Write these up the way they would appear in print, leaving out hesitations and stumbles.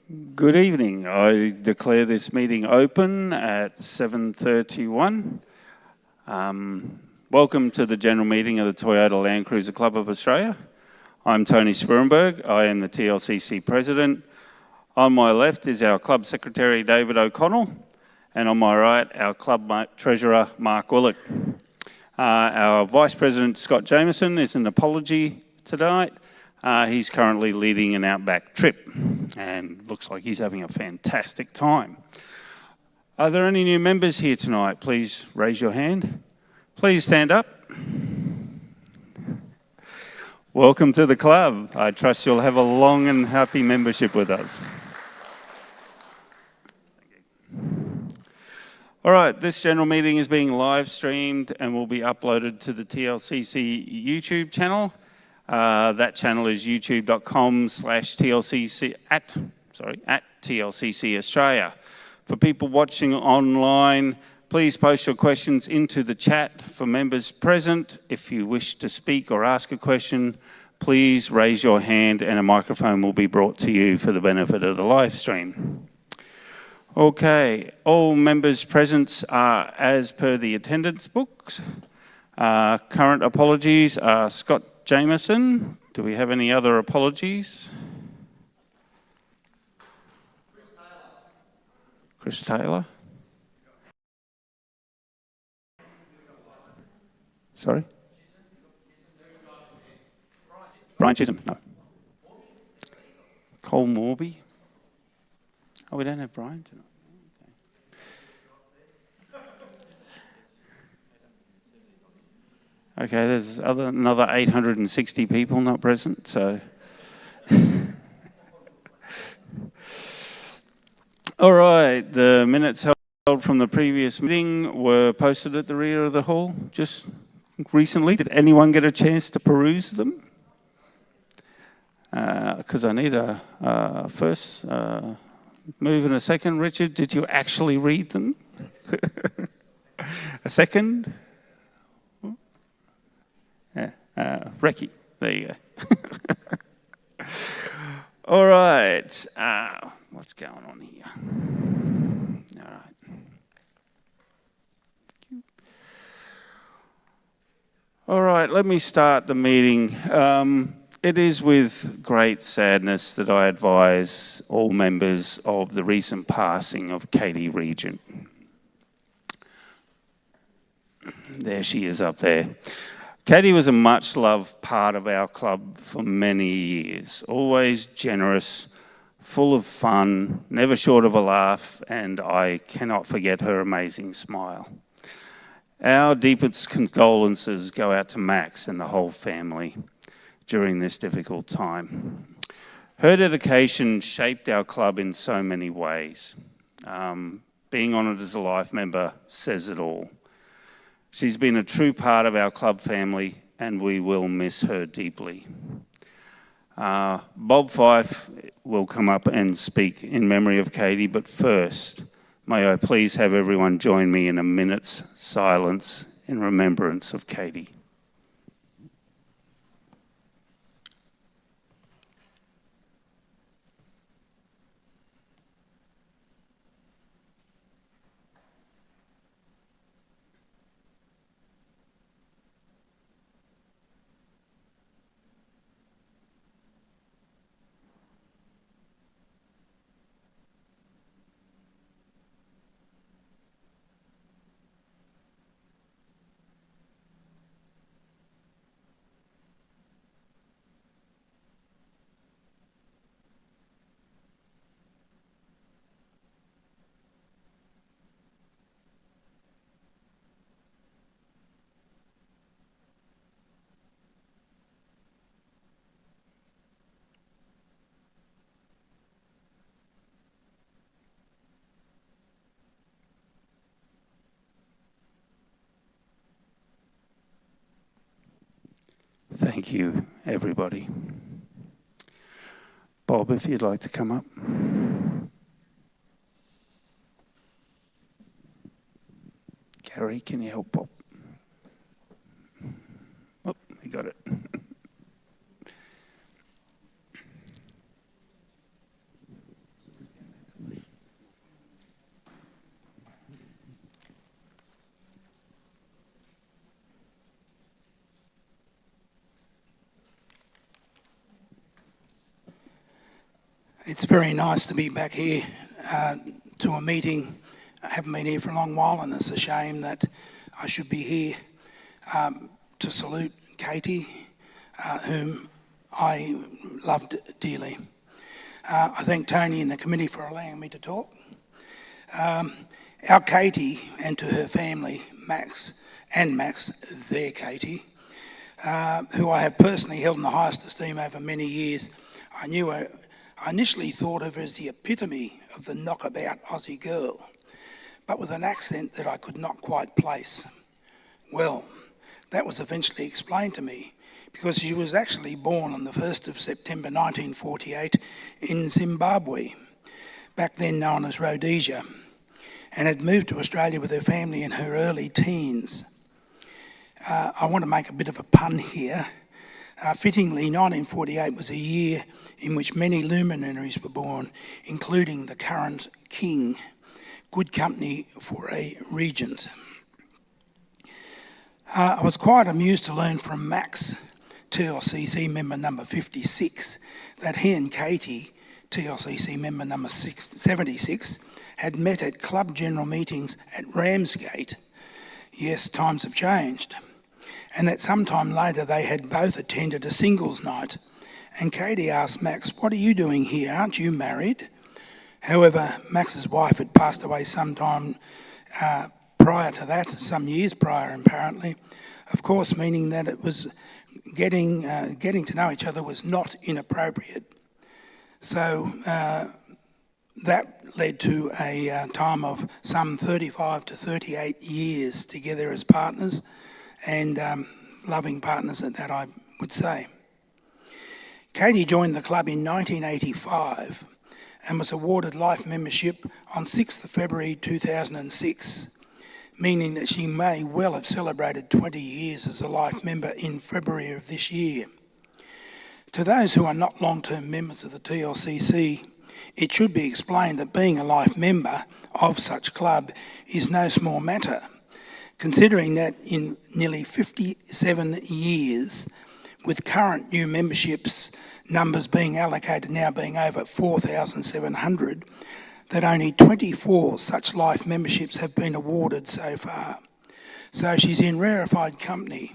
Good evening. I declare this meeting open at 7:31. Welcome to the general meeting of the Toyota Land Cruiser Club of Australia. I'm Tony Spirenberg. I am the TLCC president. On my left is our club secretary, David O'Connell, and on my right, our club treasurer, Mark Willock. Our vice president, Scott Jameson, is an apology tonight. He's currently leading an outback trip and looks like he's having a fantastic time. Are there any new members here tonight? Please raise your hand. Please stand up. Welcome to the club. I trust you'll have a long and happy membership with us. All right, this general meeting is being live streamed and will be uploaded to the TLCC YouTube channel. That channel is youtube.com/TLCC at TLCC Australia. For people watching online, please post your questions into the chat. For members present, if you wish to speak or ask a question, please raise your hand and a microphone will be brought to you for the benefit of the live stream. Okay, all members present are as per the attendance books. Current apologies are Scott Jameson. Do we have any other apologies? Chris Taylor. Sorry? Brian Chisholm, no. Cole Morby. Oh, we don't have Brian tonight. Okay, there's another 860 people not present, so. All right, the minutes held from the previous meeting were posted at the rear of the hall just recently. Did anyone get a chance to peruse them? Because I need a first move and a second. Richard, did you actually read them? A second? Recce, there you go. All right, what's going on here? All right. All right, let me start the meeting. It is with great sadness that I advise all members of the recent passing of Katie Regent. There she is up there. Katie was a much-loved part of our club for many years, always generous, full of fun, never short of a laugh, and I cannot forget her amazing smile. Our deepest condolences go out to Max and the whole family during this difficult time. Her dedication shaped our club in so many ways. Being honoured as a life member says it all. She's been a true part of our club family and we will miss her deeply. Bob Fife will come up and speak in memory of Katie, but first, may I please have everyone join me in a minute's silence in remembrance of Katie. Thank you, everybody. Bob, if you'd like to come up. Gary, can you help Bob? Oh, he got it. It's very nice to be back here to a meeting. I haven't been here for a long while, and it's a shame that I should be here to salute Katie, whom I loved dearly. I thank Tony and the committee for allowing me to talk. Our Katie, and to her family, Max, their Katie, who I have personally held in the highest esteem over many years. I initially thought of her as the epitome of the knockabout Aussie girl, but with an accent that I could not quite place. Well, that was eventually explained to me, because she was actually born on the 1st of September 1948 in Zimbabwe, back then known as Rhodesia, and had moved to Australia with her family in her early teens. I want to make a bit of a pun here. Fittingly, 1948 was a year in which many luminaries were born, including the current king. Good company for a regent. I was quite amused to learn from Max, TLCC member number 56, that he and Katie, TLCC member number 76, had met at club general meetings at Ramsgate. Yes, times have changed. And that sometime later they had both attended a singles night. And Katie asked Max, "What are you doing here? Aren't you married?" However, Max's wife had passed away sometime prior to that, some years prior apparently, of course, meaning that it was getting to know each other was not inappropriate. So that led to a time of some 35 to 38 years together as partners, and loving partners at that, I would say. Katie joined the club in 1985 and was awarded life membership on 6th of February 2006, meaning that she may well have celebrated 20 years as a life member in February of this year. To those who are not long-term members of the TLCC, it should be explained that being a life member of such club is no small matter, considering that in nearly 57 years, with current new memberships numbers being allocated now being over 4,700, that only 24 such life memberships have been awarded so far. So she's in rarefied company.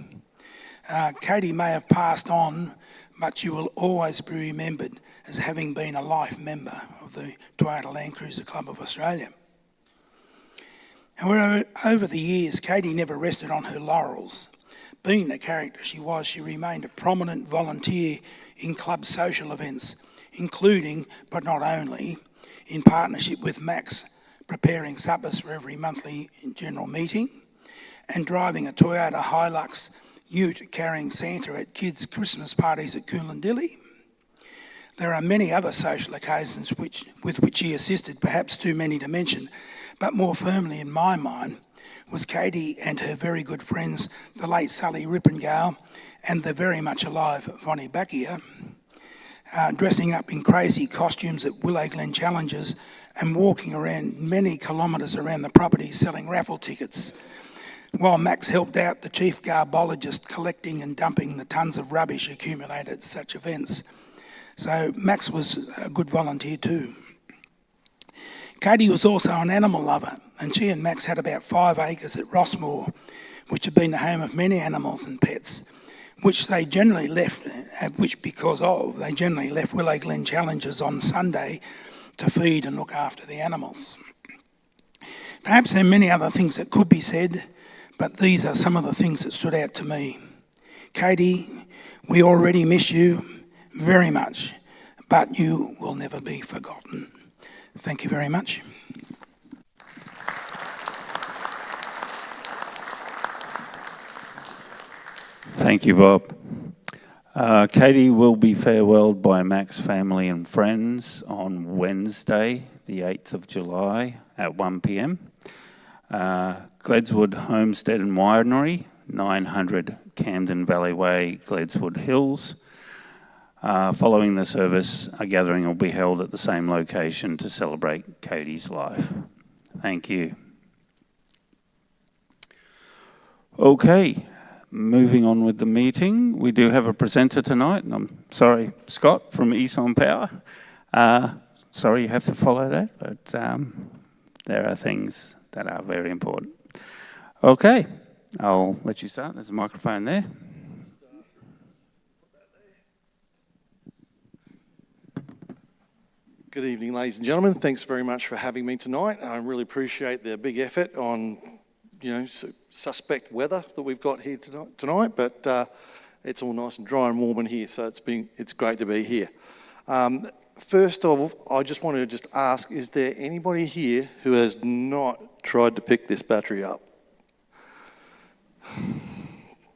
Katie may have passed on, but she will always be remembered as having been a life member of the Toyota Land Cruiser Club of Australia. However, over the years, Katie never rested on her laurels. Being the character she was, she remained a prominent volunteer in club social events, including, but not only, in partnership with Max, preparing suppers for every monthly general meeting, and driving a Toyota Hilux ute carrying Santa at kids' Christmas parties at Coolangatta. There are many other social occasions with which she assisted, perhaps too many to mention, but more firmly in my mind was Katie and her very good friends, the late Sally Rippengale and the very much alive Vonnie Bacchia, dressing up in crazy costumes at Willow Glen Challenges and walking around many kilometres around the property selling raffle tickets, while Max helped out the chief garbologist collecting and dumping the tons of rubbish accumulated at such events. So Max was a good volunteer too. Katie was also an animal lover, and she and Max had about 5 acres at Rossmore, which had been the home of many animals and pets, which they generally left Willow Glen Challenges on Sunday to feed and look after the animals. Perhaps there are many other things that could be said, but these are some of the things that stood out to me. Katie, we already miss you very much, but you will never be forgotten. Thank you very much. Thank you, Bob. Katie will be farewelled by Mac's family and friends on Wednesday, the 8th of July at 1 p.m. Gledswood Homestead and Winery, 900 Camden Valley Way, Gledswood Hills. Following the service, a gathering will be held at the same location to celebrate Katie's life. Thank you. Okay, moving on with the meeting. We do have a presenter tonight, and I'm sorry, Scott from Aeson Power. sorry you have to follow that, but there are things that are very important. Okay, I'll let you start. There's a microphone there. Good evening, ladies and gentlemen. Thanks very much for having me tonight. I really appreciate the big effort on, suspect weather that we've got here tonight, but it's all nice and dry and warm in here, so it's great to be here. First of all, I just wanted to ask, is there anybody here who has not tried to pick this battery up?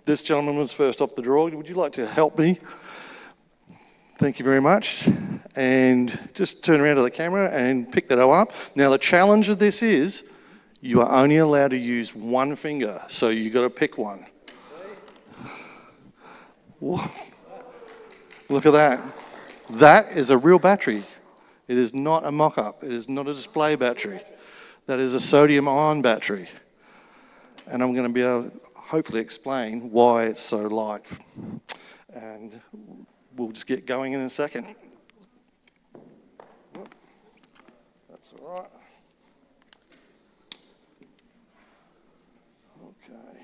This gentleman was first off the draw. Would you like to help me? Thank you very much. And just turn around to the camera and pick that up. Now, the challenge of this is you are only allowed to use one finger, so you've got to pick one. Look at that. That is a real battery. It is not a mock-up. It is not a display battery. That is a sodium-ion battery. And I'm going to be able to hopefully explain why it's so light. And we'll just get going in a second. That's all right. Okay.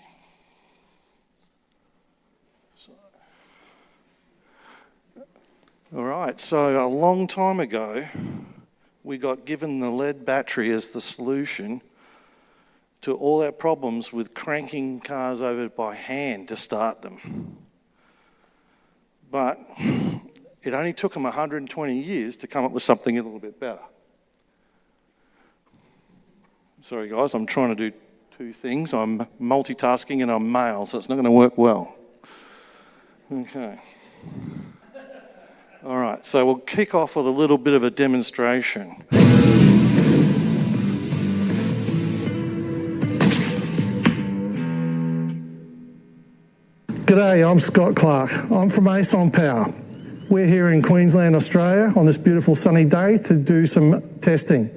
All right, so a long time ago, we got given the lead battery as the solution to all our problems with cranking cars over by hand to start them. But it only took them 120 years to come up with something a little bit better. Sorry guys, I'm trying to do two things. I'm multitasking and I'm male, so it's not going to work well. Okay. All right, so we'll kick off with a little bit of a demonstration. G'day, I'm Scott Clark. I'm from Aeson Power. We're here in Queensland, Australia on this beautiful sunny day to do some testing.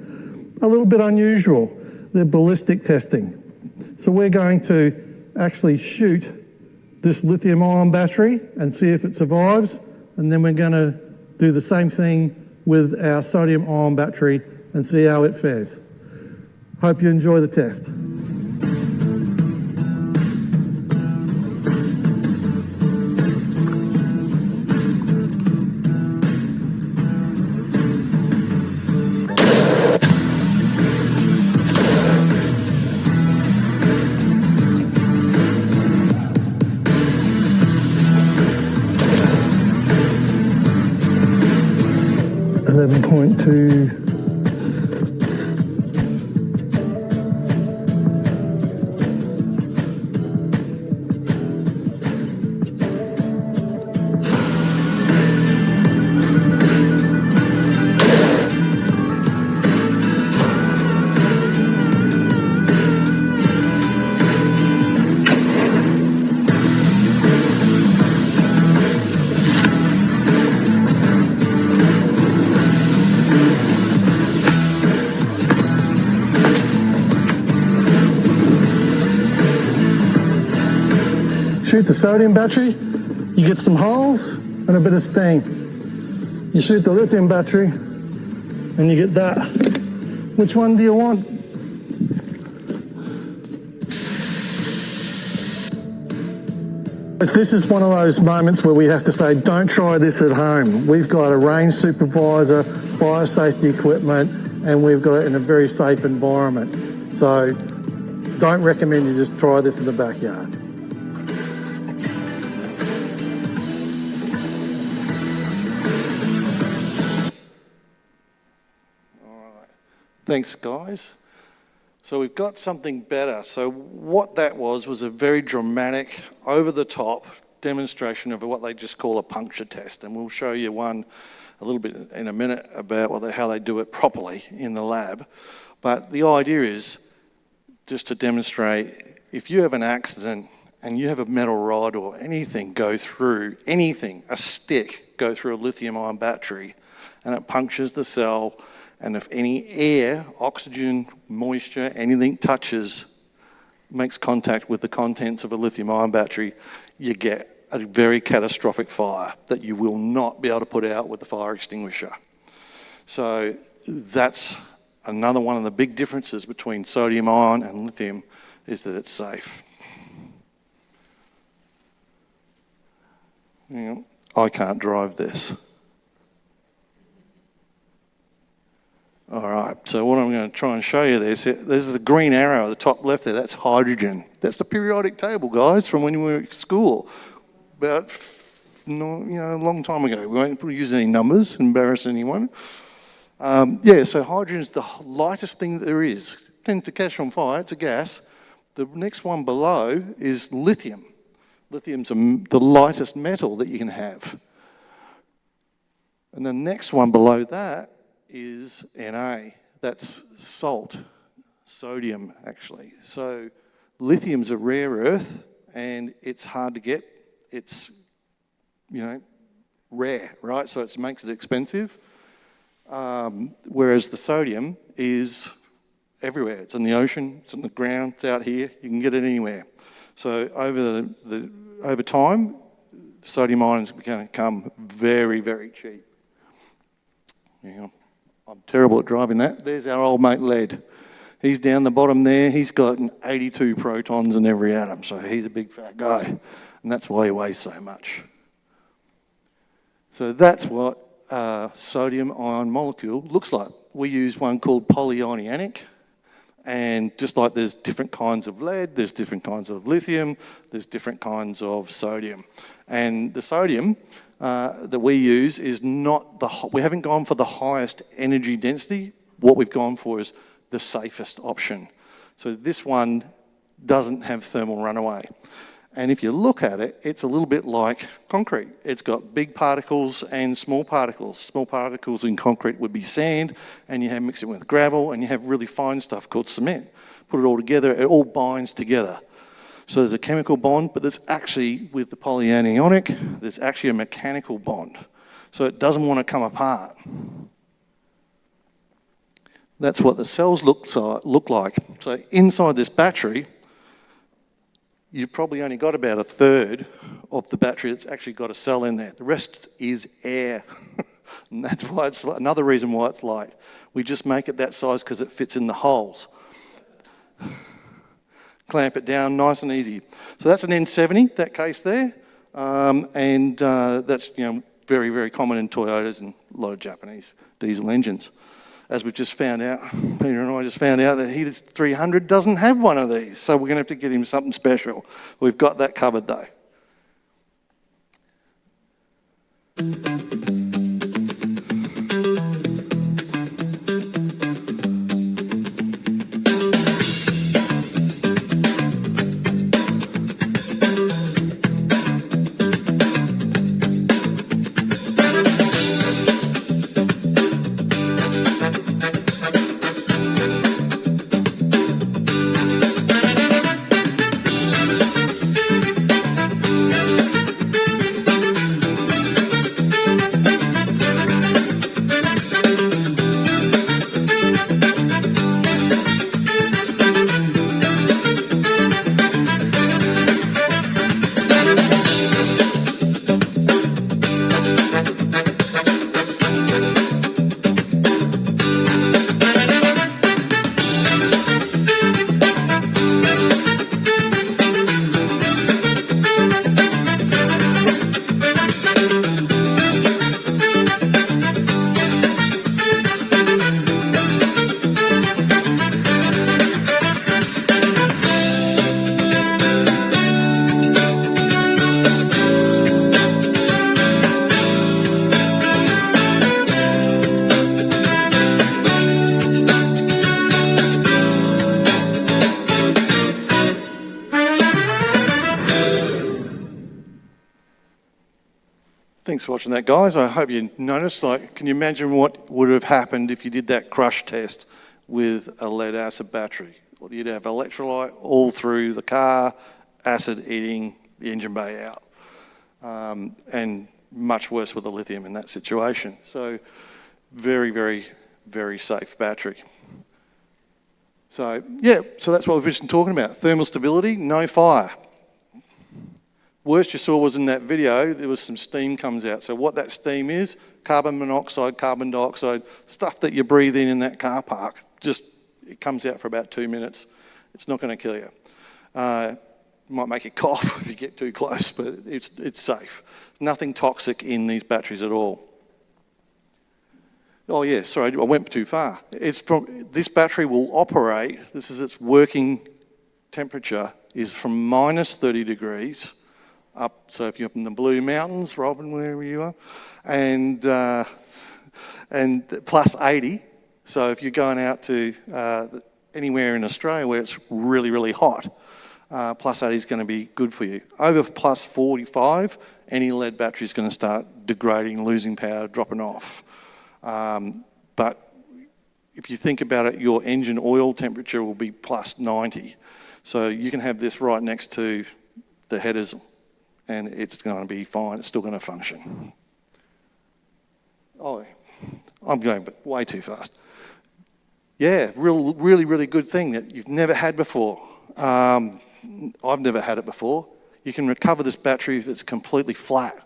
A little bit unusual, they're ballistic testing. So we're going to actually shoot this lithium-ion battery and see if it survives, and then we're going to do the same thing with our sodium-ion battery and see how it fares. Hope you enjoy the test. Point to shoot the sodium battery, you get some holes and a bit of steam. You shoot the lithium battery and you get that. Which one do you want? This is one of those moments where we have to say, don't try this at home. We've got a range supervisor, fire safety equipment, and we've got it in a very safe environment. So don't recommend you just try this in the backyard. Thanks, guys. So we've got something better. So what that was a very dramatic, over-the-top demonstration of what they just call a puncture test. And we'll show you one a little bit in a minute about how they do it properly in the lab. But the idea is just to demonstrate, if you have an accident and you have a metal rod or anything go through, a stick go through a lithium-ion battery, and it punctures the cell, and if any air, oxygen, moisture, anything makes contact with the contents of a lithium-ion battery, you get a very catastrophic fire that you will not be able to put out with the fire extinguisher. So that's another one of the big differences between sodium ion and lithium, is that it's safe. I can't drive this. All right, so what I'm going to try and show you there's the green arrow at the top left there, that's hydrogen. That's the periodic table, guys, from when we were at school. About, a long time ago. We won't use any numbers, embarrass anyone. So hydrogen is the lightest thing that there is. It tends to catch on fire, it's a gas. The next one below is lithium. Lithium's the lightest metal that you can have. And the next one below that is Na. That's salt, sodium actually. So lithium's a rare earth and it's hard to get. It's, rare, right? So it makes it expensive. Whereas the sodium is everywhere. It's in the ocean, it's in the ground, it's out here. You can get it anywhere. So over time, sodium ion is going to become very, very cheap. I'm terrible at driving that. There's our old mate lead. He's down the bottom there. He's got 82 protons in every atom, so he's a big fat guy. And that's why he weighs so much. So that's what a sodium ion molecule looks like. We use one called polyionic. And just like there's different kinds of lead, there's different kinds of lithium, there's different kinds of sodium. And the sodium that we use is not we haven't gone for the highest energy density. What we've gone for is the safest option. So this one doesn't have thermal runaway. And if you look at it, it's a little bit like concrete. It's got big particles and small particles. Small particles in concrete would be sand, and you mix it with gravel, and you have really fine stuff called cement. Put it all together, it all binds together. So there's a chemical bond, but there's actually, with the polyanionic, there's actually a mechanical bond. So it doesn't want to come apart. That's what the cells look like. So inside this battery, you've probably only got about a third of the battery that's actually got a cell in there. The rest is air. And that's why it's another reason why it's light. We just make it that size because it fits in the holes. Clamp it down nice and easy. So that's an N70, that case there. That's very, very common in Toyotas and a lot of Japanese diesel engines. As we've just found out, Peter and I just found out that Heated 300 doesn't have one of these, so we're going to have to get him something special. We've got that covered though. Thanks for watching that, guys. I hope you noticed, can you imagine what would have happened if you did that crush test with a lead acid battery? Well, you'd have electrolyte all through the car, acid eating the engine bay out. And much worse with the lithium in that situation. So very, very, very safe battery. So that's what we've been talking about. Thermal stability, no fire. Worst you saw was in that video, there was some steam comes out. So what that steam is, carbon monoxide, carbon dioxide, stuff that you breathe in that car park, just it comes out for about 2 minutes. It's not going to kill you. It might make you cough if you get too close, but it's safe. There's nothing toxic in these batteries at all. Oh yeah, sorry, I went too far. This battery will operate, this is its working temperature, is from minus 30 degrees up, so if you're up in the Blue Mountains, Robin, wherever you are, and plus 80. So if you're going out to anywhere in Australia where it's really, really hot, plus 80 is going to be good for you. Over plus 45, any lead battery is going to start degrading, losing power, dropping off. But if you think about it, your engine oil temperature will be plus 90. So you can have this right next to the headers and it's going to be fine, it's still going to function. Oh, I'm going way too fast. Yeah, really, really good thing that you've never had before. I've never had it before. You can recover this battery if it's completely flat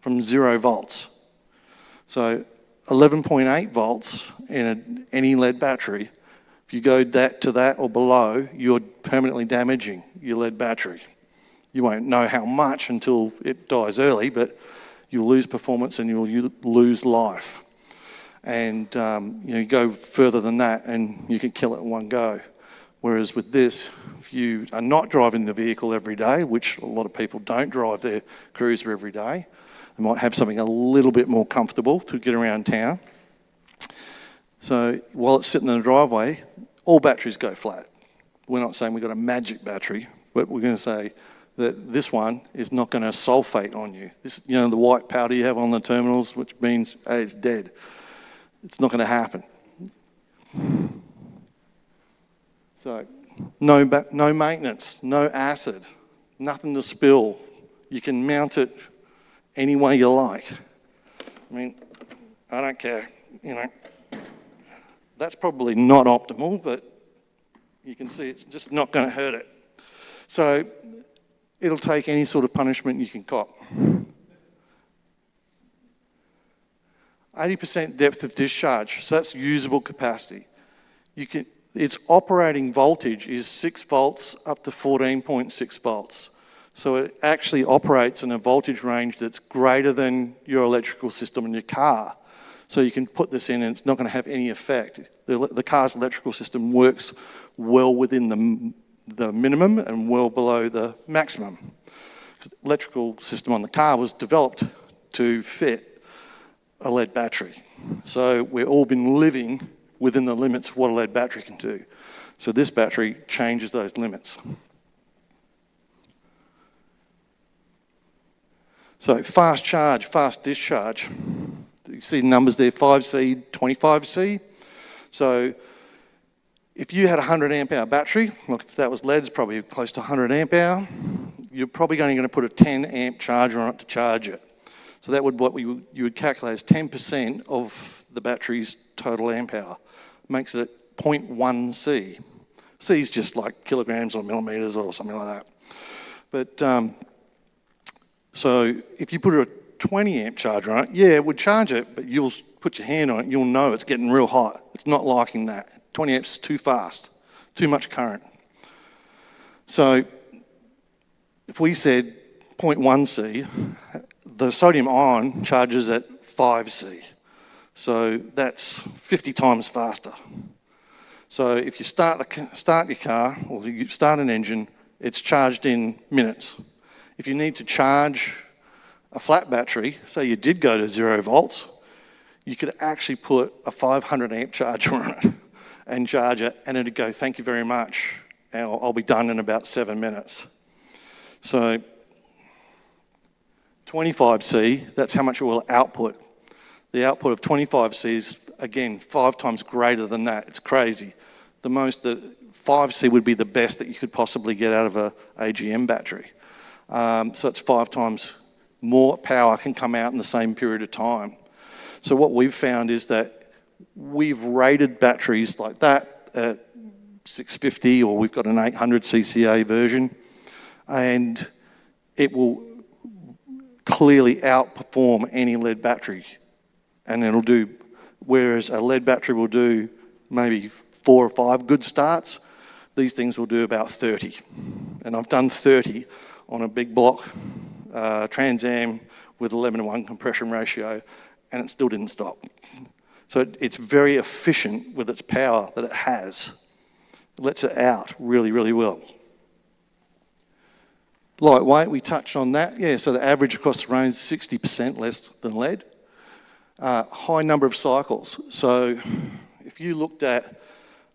from 0 volts. So 11.8 volts in any lead battery, if you go to that or below, you're permanently damaging your lead battery. You won't know how much until it dies early, but you'll lose performance and you'll lose life. And you go further than that and you can kill it in one go. Whereas with this, if you are not driving the vehicle every day, which a lot of people don't drive their cruiser every day, they might have something a little bit more comfortable to get around town. So while it's sitting in the driveway, all batteries go flat. We're not saying we've got a magic battery, but we're going to say that this one is not going to sulfate on you. This, the white powder you have on the terminals, which means, hey, it's dead. It's not going to happen. So, no maintenance, no acid, nothing to spill. You can mount it any way you like. I mean, I don't care, That's probably not optimal, but you can see it's just not going to hurt it. So, it'll take any sort of punishment you can cop. 80% depth of discharge, so that's usable capacity. Its operating voltage is 6 volts up to 14.6 volts. So it actually operates in a voltage range that's greater than your electrical system in your car. So you can put this in and it's not going to have any effect. The car's electrical system works well within the minimum and well below the maximum. The electrical system on the car was developed to fit a lead battery. So we've all been living within the limits of what a lead battery can do. So this battery changes those limits. So fast charge, fast discharge. You see the numbers there, 5C, 25C. So if you had a 100 amp hour battery, well, if that was lead, it's probably close to 100 amp hour, you're probably only going to put a 10 amp charger on it to charge it. So that would you would calculate as 10% of the battery's total amp hour. Makes it 0.1 C. C is just like kilograms or millimeters or something like that. But so if you put a 20 amp charger on it, yeah, it would charge it, but you'll put your hand on it, you'll know it's getting real hot. It's not liking that. 20 amps is too fast, too much current. So if we said 0.1 C, the sodium ion charges at 5C. So that's 50 times faster. So if you start your car, or you start an engine, it's charged in minutes. If you need to charge a flat battery, say you did go to 0 volts, you could actually put a 500 amp charger on it and charge it, and it'd go, thank you very much, and I'll be done in about 7 minutes. So 25C, that's how much it will output. The output of 25C is, again, 5 times greater than that. It's crazy. The most that 5C would be the best that you could possibly get out of a AGM battery. So it's 5 times more power can come out in the same period of time. So what we've found is that we've rated batteries like that at 650, or we've got an 800 CCA version, and it will clearly outperform any lead battery. And it'll do, whereas a lead battery will do maybe 4 or 5 good starts, these things will do about 30. And I've done 30 on a big block Trans Am with 11:1 compression ratio, and it still didn't stop. So it's very efficient with its power that it has. It lets it out really, really well. Lightweight, we touched on that. Yeah, so the average across the range is 60% less than lead. High number of cycles. So if you looked at,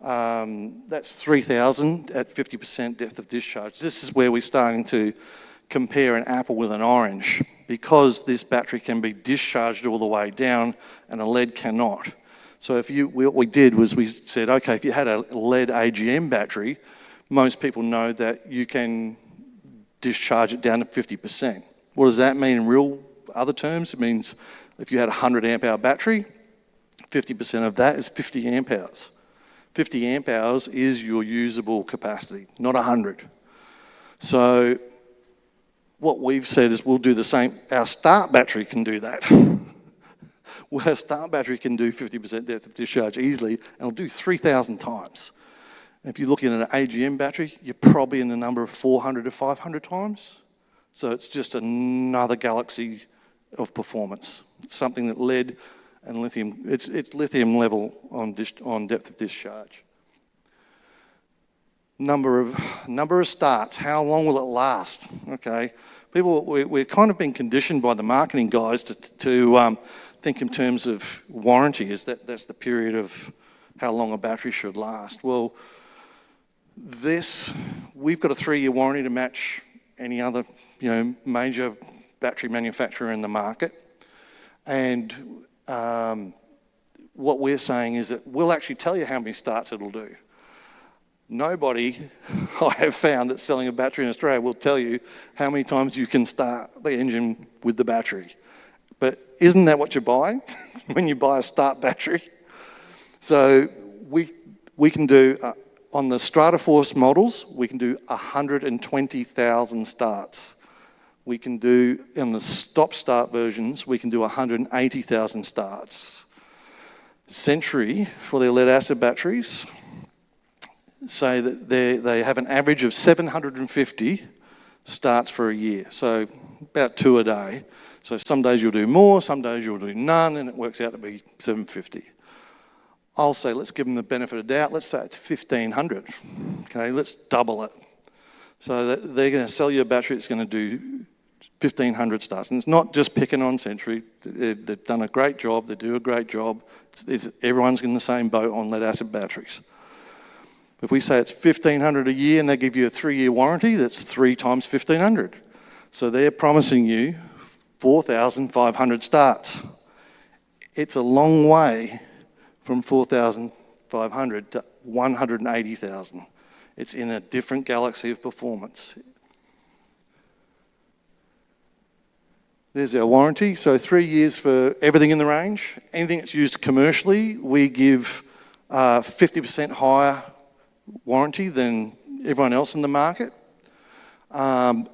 that's 3,000 at 50% depth of discharge. This is where we're starting to compare an apple with an orange, because this battery can be discharged all the way down and a lead cannot. So what we did was we said, okay, if you had a lead AGM battery, most people know that you can discharge it down to 50%. What does that mean in real other terms? It means if you had a 100 amp hour battery, 50% of that is 50 amp hours. 50 amp hours is your usable capacity, not 100. So what we've said is we'll do the same. Our start battery can do that. Well, our start battery can do 50% depth of discharge easily, and it'll do 3,000 times. If you're looking at an AGM battery, you're probably in the number of 400 to 500 times. So it's just another galaxy of performance. Something that lead and lithium, it's lithium level on depth of discharge. Number of starts, how long will it last? Okay, we're kind of being conditioned by the marketing guys to think in terms of warranty, that's the period of how long a battery should last. Well, we've got a 3-year warranty to match any other, major battery manufacturer in the market. And what we're saying is that we'll actually tell you how many starts it'll do. Nobody I have found that's selling a battery in Australia will tell you how many times you can start the engine with the battery. But isn't that what you're buying when you buy a start battery? So we can do, on the Strataforce models, we can do 120,000 starts. We can do, in the stop-start versions, we can do 180,000 starts. Century, for their lead-acid batteries, say that they have an average of 750 starts for a year, so about 2 a day. So some days you'll do more, some days you'll do none, and it works out to be 750. I'll say let's give them the benefit of doubt. Let's say it's 1,500. Okay, let's double it. So that they're going to sell you a battery that's going to do 1,500 starts. And it's not just picking on Century. They've done a great job. They do a great job. Everyone's in the same boat on lead-acid batteries. If we say it's 1,500 a year and they give you a 3-year warranty, that's 3 times 1,500. So they're promising you 4,500 starts. It's a long way from 4,500 to 180,000. It's in a different galaxy of performance. There's our warranty. So 3 years for everything in the range. Anything that's used commercially, we give 50% higher warranty than everyone else in the market. And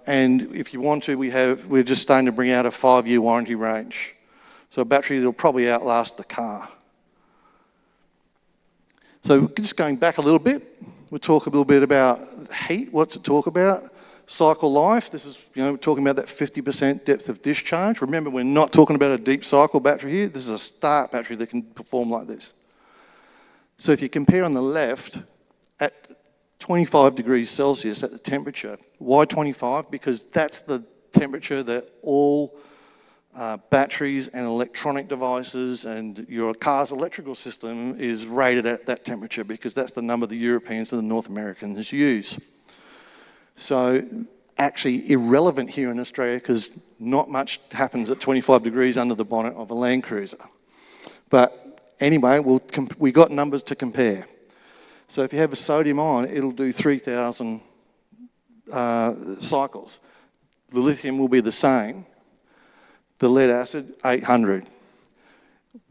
if you want to, we're just starting to bring out a 5-year warranty range. So a battery that'll probably outlast the car. So just going back a little bit, we'll talk a little bit about heat. What's it talk about? Cycle life. This is, we're talking about that 50% depth of discharge. Remember, we're not talking about a deep cycle battery here. This is a start battery that can perform like this. So if you compare on the left, at 25 degrees Celsius at the temperature. Why 25? Because that's the temperature that all batteries and electronic devices and your car's electrical system is rated at that temperature, because that's the number the Europeans and the North Americans use. So actually irrelevant here in Australia, because not much happens at 25 degrees under the bonnet of a Land Cruiser. But anyway, we got numbers to compare. So if you have a sodium ion, it'll do 3,000 cycles. The lithium will be the same. The lead acid, 800.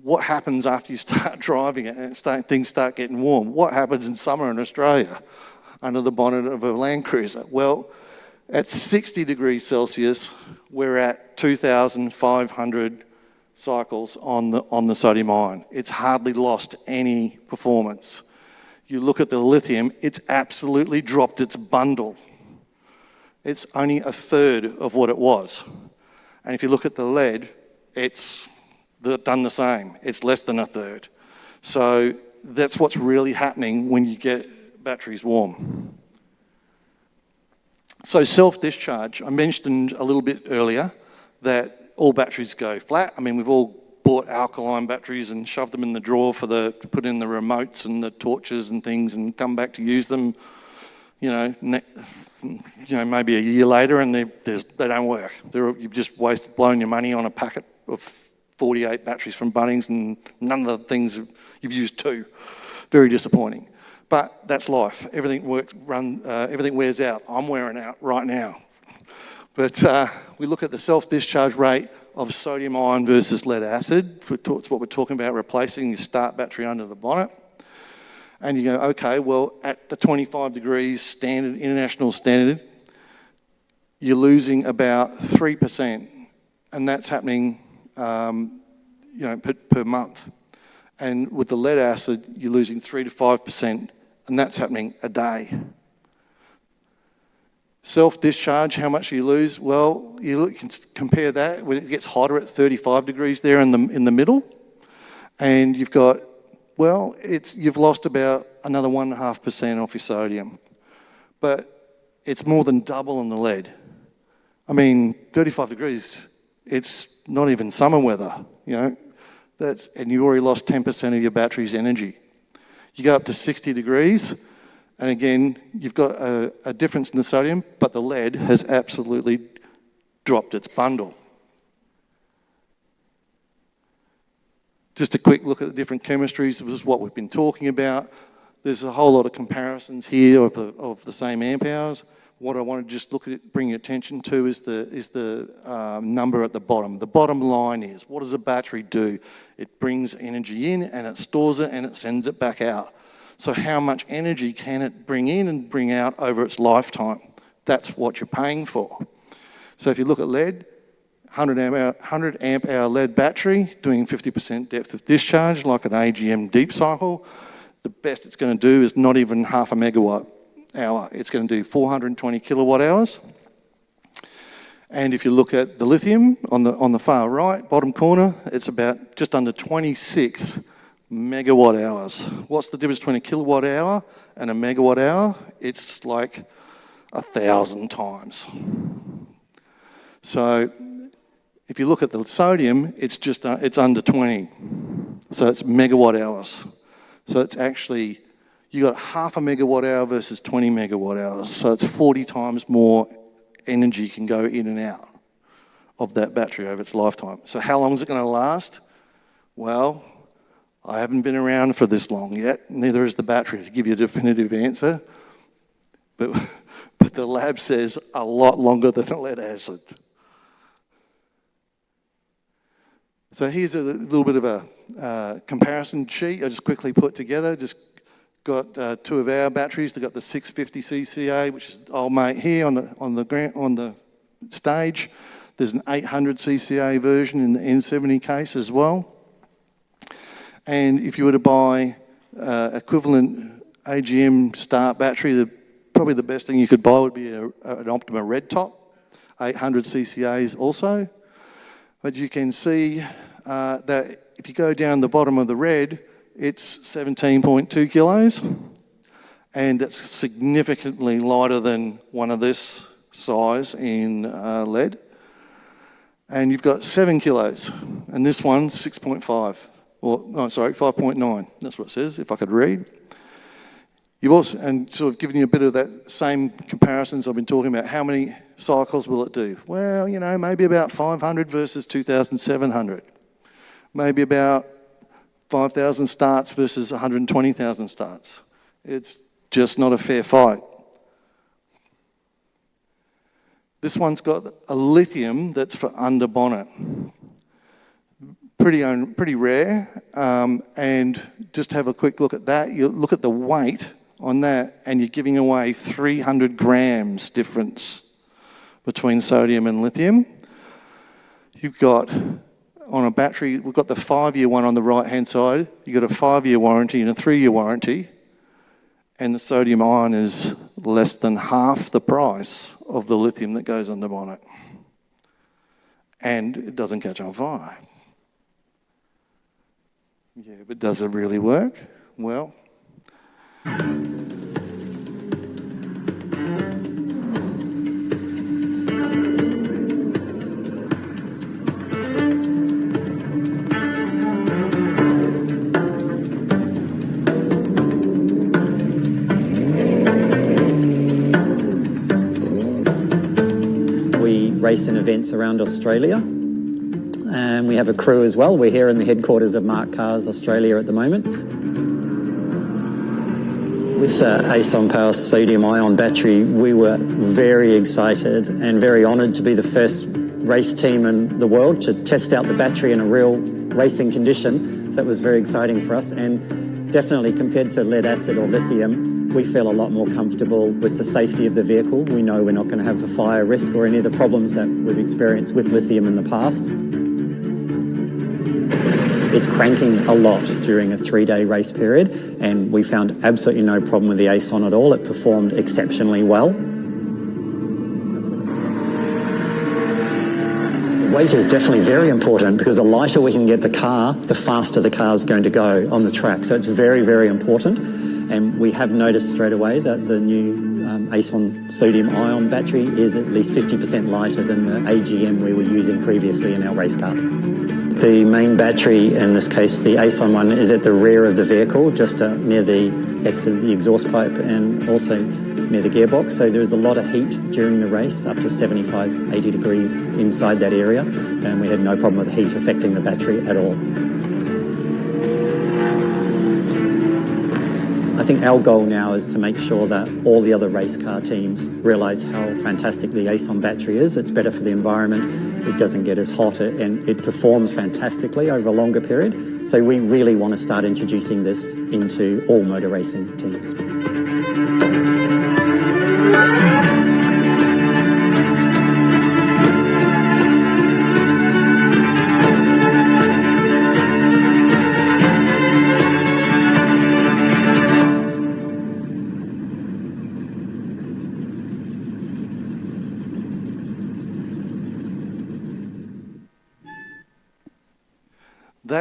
What happens after you start driving it and things start getting warm? What happens in summer in Australia under the bonnet of a Land Cruiser? Well, At 60 degrees Celsius, we're at 2,500 cycles on the sodium ion. It's hardly lost any performance. You look at the lithium, it's absolutely dropped its bundle. It's only a third of what it was. And if you look at the lead, it's done the same. It's less than a third. So that's what's really happening when you get batteries warm. So self-discharge, I mentioned a little bit earlier that all batteries go flat. I mean, we've all bought alkaline batteries and shoved them in the drawer to put in the remotes and the torches and things and come back to use them, maybe a year later, and they don't work. You've just blown your money on a packet of 48 batteries from Bunnings, and none of the things you've used two. Very disappointing. But that's life. Everything wears out. I'm wearing out right now. But we look at the self-discharge rate of sodium ion versus lead acid. It's what we're talking about, replacing your start battery under the bonnet. And you go, okay, well, at the 25 degrees standard, international standard, you're losing about 3%. And that's happening per month. And with the lead acid, you're losing 3 to 5%, and that's happening a day. Self-discharge, how much do you lose? Well, you can compare that when it gets hotter at 35 degrees there in the middle, and you've got, you've lost about another 1.5% off your sodium, but it's more than double on the lead. I mean, 35 degrees, it's not even summer weather, and you already lost 10% of your battery's energy. You go up to 60 degrees, and again, you've got a difference in the sodium, but the lead has absolutely dropped its bundle. Just a quick look at the different chemistries. This is what we've been talking about. There's a whole lot of comparisons here of the same amp hours. What I want to just bring your attention to is the number at the bottom. The bottom line is, what does a battery do? It brings energy in, and it stores it, and it sends it back out. So how much energy can it bring in and bring out over its lifetime? That's what you're paying for. So if you look at lead, 100 amp hour lead battery doing 50% depth of discharge like an AGM deep cycle, the best it's going to do is not even half a megawatt hour. It's going to do 420 kilowatt hours. And if you look at the lithium on the far right, bottom corner, it's about just under 26 megawatt hours. What's the difference between a kilowatt hour and a megawatt hour? It's like 1,000 times. So if you look at the sodium, it's under 20. So it's megawatt hours. So it's actually, you got half a megawatt hour versus 20 megawatt hours. So it's 40 times more energy can go in and out of that battery over its lifetime. So how long is it going to last? Well, I haven't been around for this long yet, neither is the battery to give you a definitive answer. But the lab says a lot longer than a lead acid. So here's a little bit of a comparison sheet I just quickly put together. Just got two of our batteries. They've got the 650 CCA, which is old mate here on the stage. There's an 800 CCA version in the N70 case as well. And if you were to buy equivalent AGM start battery, probably the best thing you could buy would be an Optima Red Top, 800 CCAs also. But you can see that if you go down the bottom of the red, it's 17.2 kilos, and it's significantly lighter than one of this size in lead. And you've got 7 kilos, and this one's 6.5. 5.9. That's what it says, if I could read. You've also, and sort of given you a bit of that same comparisons I've been talking about, how many cycles will it do? Well, maybe about 500 versus 2,700. Maybe about 5,000 starts versus 120,000 starts. It's just not a fair fight. This one's got a lithium that's for under bonnet. Pretty rare, and just have a quick look at that. You look at the weight on that, and you're giving away 300 grams difference. between sodium and lithium. You've got, on a battery, we've got the 5-year one on the right-hand side. You've got a 5-year warranty and a 3-year warranty, and the sodium ion is less than half the price of the lithium that goes on the bonnet. And it doesn't catch on fire. Yeah, but does it really work? Well, we race in events around Australia, and we have a crew as well. We're here in the headquarters of Mark Cars Australia at the moment. With Aeson Power sodium ion battery, we were very excited and very honoured to be the first race team in the world to test out the battery in a real racing condition. So that was very exciting for us, and definitely compared to lead acid or lithium, we feel a lot more comfortable with the safety of the vehicle. We know we're not going to have a fire risk or any of the problems that we've experienced with lithium in the past. It's cranking a lot during a 3-day race period, and we found absolutely no problem with the Aeson at all. It performed exceptionally well. Weight is definitely very important, because the lighter we can get the car, the faster the car is going to go on the track. So it's very, very important. And we have noticed straight away that the new Aeson sodium ion battery is at least 50% lighter than the AGM we were using previously in our race car. The main battery, in this case the Aeson one, is at the rear of the vehicle, just near the exit, the exhaust pipe, and also near the gearbox. So there's a lot of heat during the race, up to 75, 80 degrees inside that area, and we had no problem with the heat affecting the battery at all. I think our goal now is to make sure that all the other race car teams realise how fantastic the Aeson battery is. It's better for the environment, it doesn't get as hot, and it performs fantastically over a longer period. So we really want to start introducing this into all motor racing teams.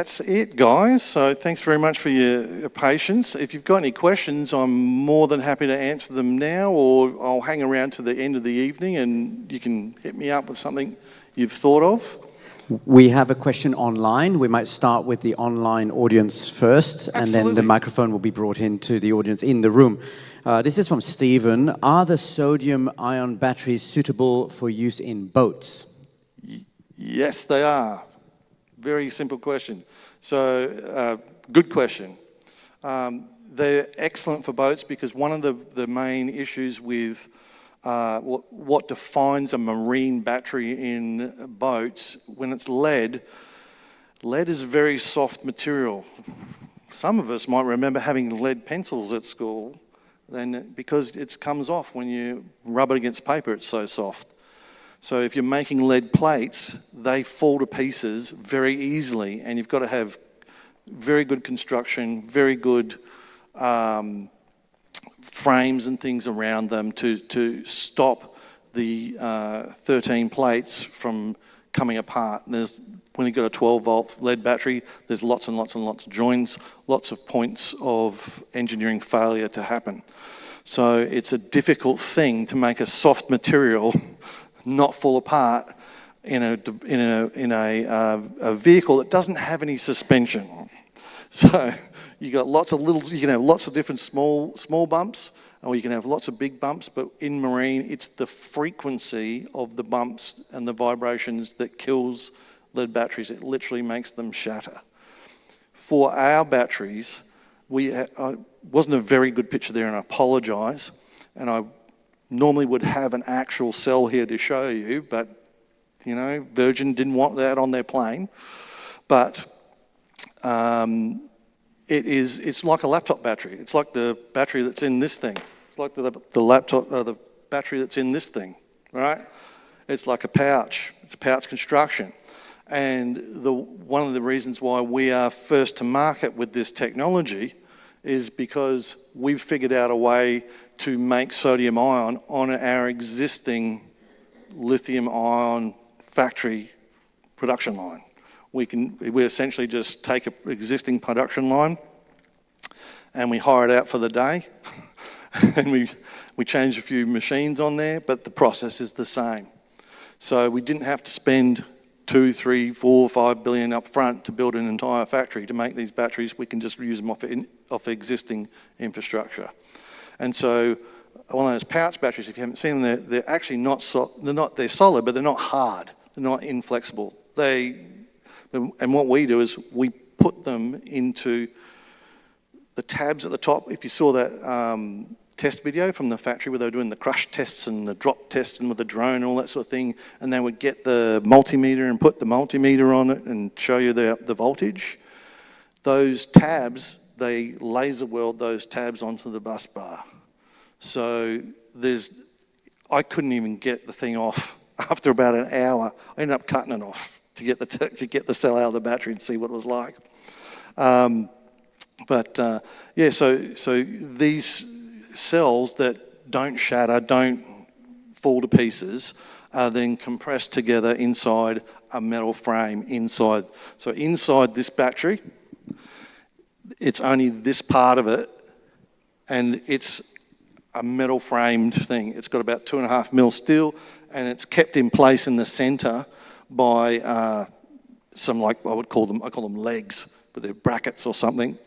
that's it, guys. So thanks very much for your patience. If you've got any questions, I'm more than happy to answer them now, or I'll hang around to the end of the evening and you can hit me up with something you've thought of. We have a question online. We might start with the online audience first. Absolutely. And then the microphone will be brought in to the audience in the room. This is from Stephen. Are the sodium-ion batteries suitable for use in boats? Yes, they are. Very simple question. So, good question. They're excellent for boats because one of the main issues with what defines a marine battery in boats, when it's lead is a very soft material. Some of us might remember having lead pencils at school, then because it comes off when you rub it against paper, it's so soft. So if you're making lead plates, they fall to pieces very easily, and you've got to have very good construction, very good frames and things around them to stop the 13 plates from coming apart. And when you've got a 12-volt lead battery, there's lots and lots and lots of joins, lots of points of engineering failure to happen. So it's a difficult thing to make a soft material not fall apart in a vehicle that doesn't have any suspension. So you got lots of little, you can have lots of different small bumps, or you can have lots of big bumps, but in marine, it's the frequency of the bumps and the vibrations that kills lead batteries. It literally makes them shatter. For our batteries, wasn't a very good picture there, and I apologise, and I normally would have an actual cell here to show you, but you know, Virgin didn't want that on their plane. But it's like a laptop battery. It's like the battery that's in this thing. It's like the laptop, the battery that's in this thing, right? It's like a pouch. It's a pouch construction. And one of the reasons why we are first to market with this technology is because we've figured out a way to make sodium ion on our existing lithium ion factory production line. We essentially just take an existing production line and we hire it out for the day and we change a few machines on there, but the process is the same. So we didn't have to spend 2, 3, 4, 5 billion up front to build an entire factory to make these batteries. We can just use them off the existing infrastructure. And so one of those pouch batteries, if you haven't seen them, they're actually they're solid, but they're not hard. They're not inflexible. And what we do is we put them into the tabs at the top. If you saw that test video from the factory where they were doing the crush tests and the drop tests and with the drone and all that sort of thing, and they would get the multimeter and put the multimeter on it and show you the voltage, those tabs, they laser weld those tabs onto the bus bar. So I couldn't even get the thing off after about an hour. I ended up cutting it off to get the cell out of the battery and see what it was like. So these cells that don't shatter, don't fall to pieces, are then compressed together inside a metal frame inside. So inside this battery, it's only this part of it, and it's a metal framed thing. It's got about 2.5 mil steel, and it's kept in place in the center by some, like, I call them legs, but they're brackets or something,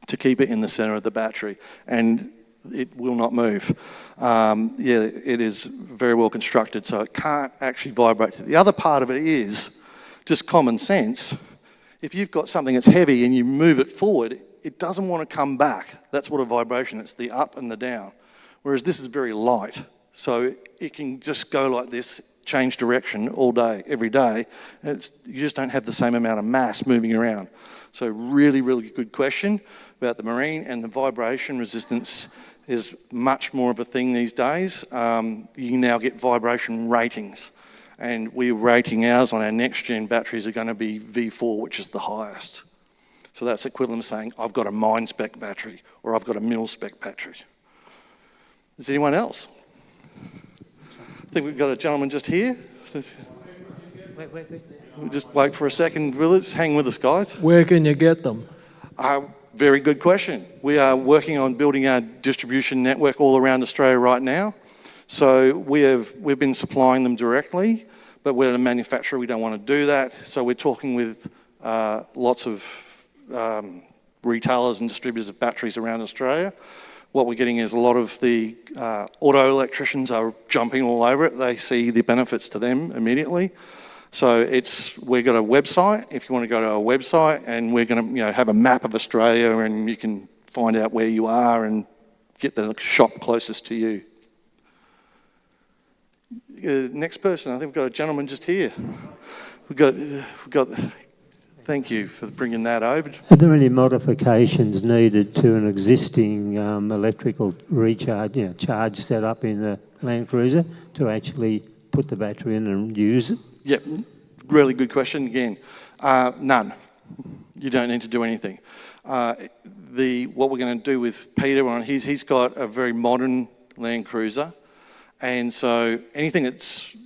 to keep it in the center of the battery, and it will not move. It is very well constructed, so it can't actually vibrate. The other part of it is just common sense. If you've got something that's heavy and you move it forward, it doesn't want to come back. That's what a vibration is, the up and the down. Whereas this is very light, so it can just go like this, change direction all day, every day, and you just don't have the same amount of mass moving around. So really, really good question about the marine, and the vibration resistance is much more of a thing these days. You now get vibration ratings, and we're rating ours on our next gen batteries are going to be V4, which is the highest. So that's equivalent to saying I've got a mine spec battery or I've got a mill spec battery. Is anyone else? I think we've got a gentleman just here. Wait. We'll just wait for a second. Just hang with us, guys. Where can you get them? Very good question. We are working on building our distribution network all around Australia right now. So we've been supplying them directly, but we're a manufacturer. We don't want to do that. So we're talking with lots of retailers and distributors of batteries around Australia. What we're getting is a lot of the auto electricians are jumping all over it. They see the benefits to them immediately. So we've got a website. If you want to go to our website, and we're going to have a map of Australia, and you can find out where you are and get the shop closest to you. Next person, I think we've got a gentleman just here. We've got. Thank you for bringing that over. Are there any modifications needed to an existing electrical recharge, charge set up in the Land Cruiser to actually put the battery in and use it? Yep, really good question again. None. You don't need to do anything. What we're going to do with Peter, he's got a very modern Land Cruiser, and so anything that's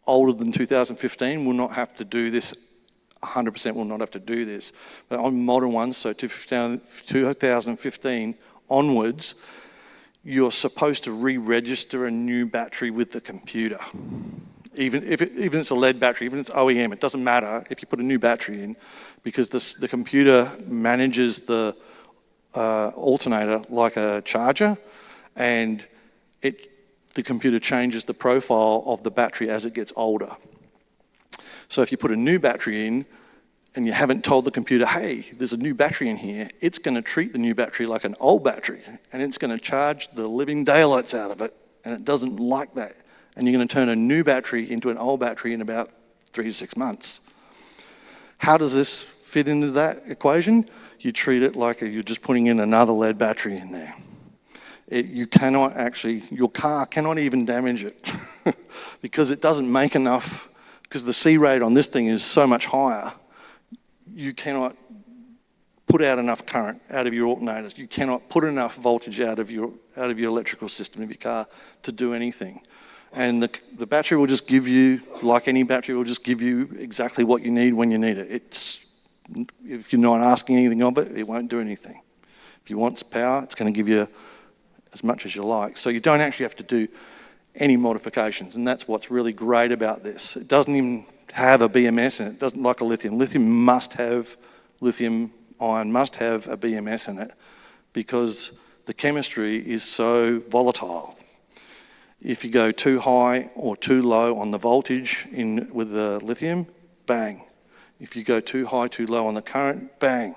older than 2015 will not have to do this. 100% will not have to do this. But on modern ones, so 2015 onwards, you're supposed to re-register a new battery with the computer. Even if it's a lead battery, even if it's OEM, it doesn't matter if you put a new battery in, because the computer manages the alternator like a charger, and the computer changes the profile of the battery as it gets older. So if you put a new battery in and you haven't told the computer, hey, there's a new battery in here, it's going to treat the new battery like an old battery, and it's going to charge the living daylights out of it, and it doesn't like that. And you're going to turn a new battery into an old battery in about 3 to 6 months. How does this fit into that equation? You treat it like you're just putting in another lead battery in there. Your car cannot even damage it. because it doesn't make enough, because the C rate on this thing is so much higher, you cannot put out enough current out of your alternators. You cannot put enough voltage out of your electrical system of your car to do anything. And the battery will just give you, like any battery, will just give you exactly what you need when you need it. If you're not asking anything of it, it won't do anything. If you want power, it's going to give you as much as you like. So you don't actually have to do any modifications, and that's what's really great about this. It doesn't even have a BMS in it. It doesn't like a lithium. Lithium-ion must have a BMS in it because the chemistry is so volatile. If you go too high or too low on the voltage with the lithium, bang. If you go too high, too low on the current, bang.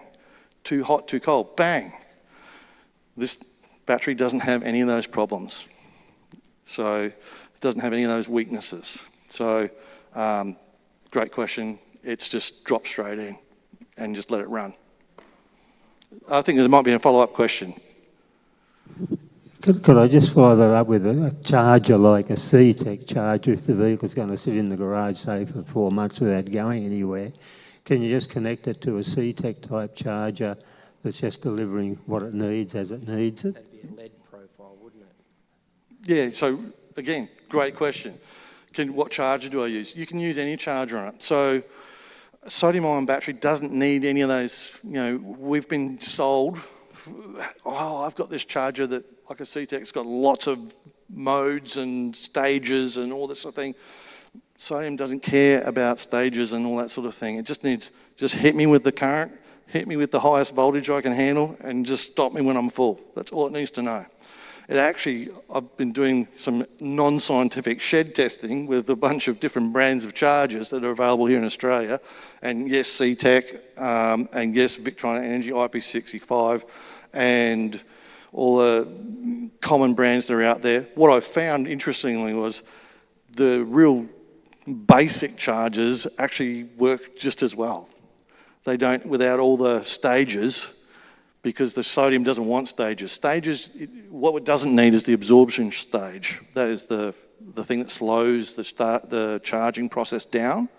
Too hot, too cold, bang. This battery doesn't have any of those problems. So it doesn't have any of those weaknesses. So great question. It's just drop straight in and just let it run. I think there might be a follow-up question. Could I just follow that up with a charger like a C-Tech charger if the vehicle's going to sit in the garage, say, for 4 months without going anywhere? Can you just connect it to a C-Tech type charger that's just delivering what it needs as it needs it? That'd be a lead profile, wouldn't it? Yeah, so again, great question. What charger do I use? You can use any charger on it. So a sodium-ion battery doesn't need any of those, we've been sold, I've got this charger that, like a C-Tech's got lots of modes and stages and all this sort of thing. Sodium doesn't care about stages and all that sort of thing. It just needs, just hit me with the current, hit me with the highest voltage I can handle, and just stop me when I'm full. That's all it needs to know. It actually, I've been doing some non-scientific shed testing with a bunch of different brands of chargers that are available here in Australia. And yes, C-Tech, and yes, Victron Energy IP65, and all the common brands that are out there. What I found, interestingly, was the real basic chargers actually work just as well. They don't, without all the stages, because the sodium doesn't want stages. Stages, what it doesn't need is the absorption stage. That is the thing that slows the charging process down.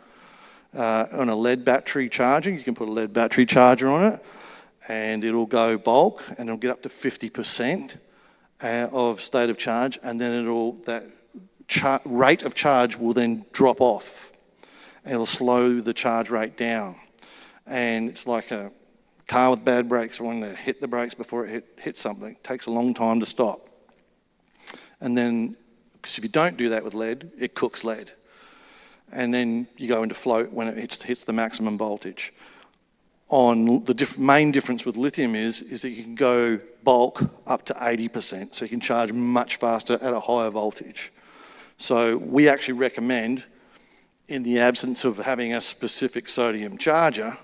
On a lead battery charging, you can put a lead battery charger on it, and it'll go bulk, and it'll get up to 50% of state of charge, and then that rate of charge will then drop off. And it'll slow the charge rate down. And it's like a car with bad brakes, wanting to hit the brakes before it hits something. It takes a long time to stop. And then, because if you don't do that with lead, it cooks lead. And then you go into float when it hits the maximum voltage. The main difference with lithium is that you can go bulk up to 80%, so you can charge much faster at a higher voltage. So we actually recommend, in the absence of having a specific sodium charger,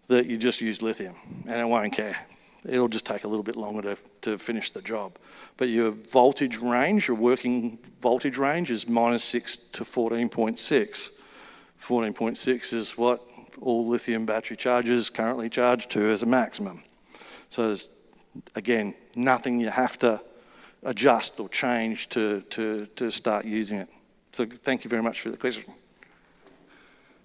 that you just use lithium, and it won't care. It'll just take a little bit longer to finish the job. But your voltage range, your working voltage range is -6 to 14.6. 14.6 is what all lithium battery chargers currently charge to as a maximum. So there's, again, nothing you have to adjust or change to start using it. So thank you very much for the question.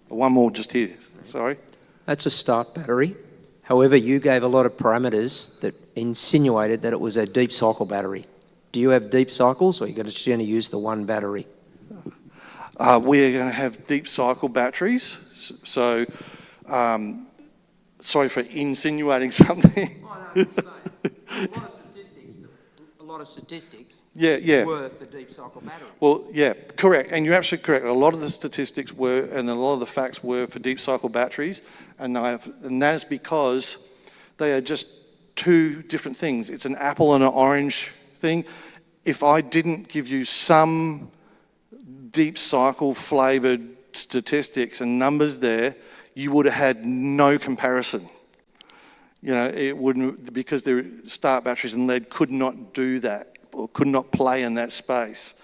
One more just here, sorry. That's a start battery. However, you gave a lot of parameters that insinuated that it was a deep cycle battery. Do you have deep cycles, or are you just going to use the one battery? We're going to have deep cycle batteries. So, sorry for insinuating something. Oh, no, I'm saying. A lot of statistics Yeah. were for deep cycle batteries. Well, yeah, correct. And you're absolutely correct. A lot of the statistics were, and a lot of the facts were for deep cycle batteries. And that is because they are just two different things. It's an apple and an orange thing. If I didn't give you some deep cycle flavored statistics and numbers there, you would have had no comparison. It wouldn't, because the start batteries and lead could not do that, or could not play in that space.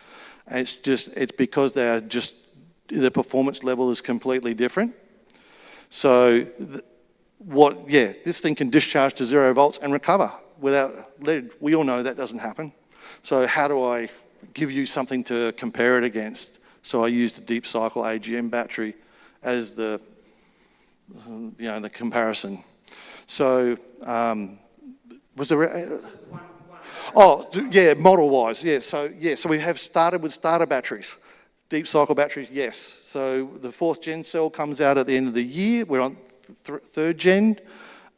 And it's because the performance level is completely different. So this thing can discharge to 0 volts and recover without lead. We all know that doesn't happen. So how do I give you something to compare it against. So I used a deep cycle AGM battery as the comparison. So was there? Model-wise, yeah. So we have started with starter batteries, deep cycle batteries, yes. So the 4th gen cell comes out at the end of the year. We're on 3rd gen,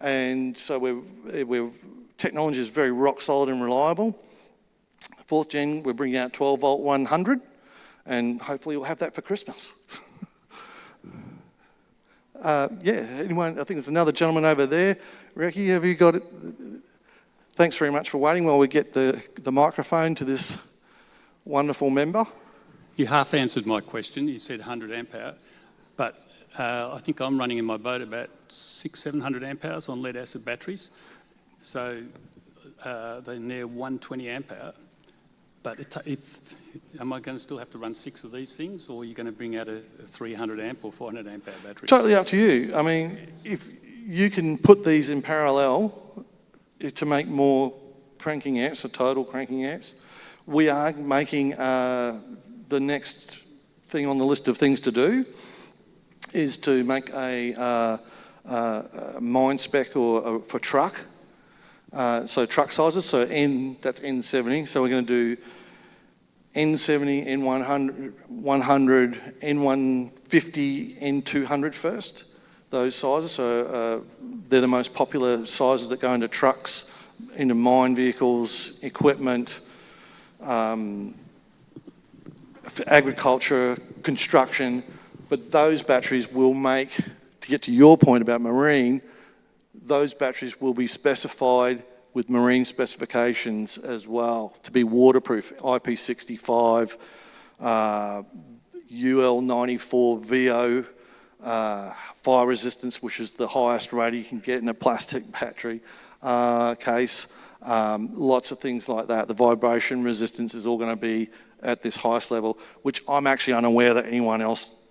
and so we're technology is very rock solid and reliable. 4th gen, we're bringing out 12 volt 100, and hopefully we'll have that for Christmas. Anyone? I think there's another gentleman over there. Ricky, have you got it? Thanks very much for waiting while we get the microphone to this wonderful member. You half answered my question. You said 100 amp hour, but I think I'm running in my boat about 600-700 amp hours on lead acid batteries. So then they're 120 amp hour. But am I going to still have to run 6 of these things, or are you going to bring out a 300 amp or 400 amp hour battery? Totally up to you. I mean, if you can put these in parallel to make more cranking amps, or total cranking amps, we are making the next thing on the list of things to do is to make a mine spec for truck. So truck sizes, so that's N70. So we're going to do N70, N100, 100, N150, N200 first. Those sizes, so they're the most popular sizes that go into trucks, into mine vehicles, equipment, agriculture, construction. But those batteries will make, to get to your point about marine, those batteries will be specified with marine specifications as well to be waterproof, IP65, UL94 VO, fire resistance, which is the highest rate you can get in a plastic battery case. Lots of things like that. The vibration resistance is all going to be at this highest level, which I'm actually unaware that anyone else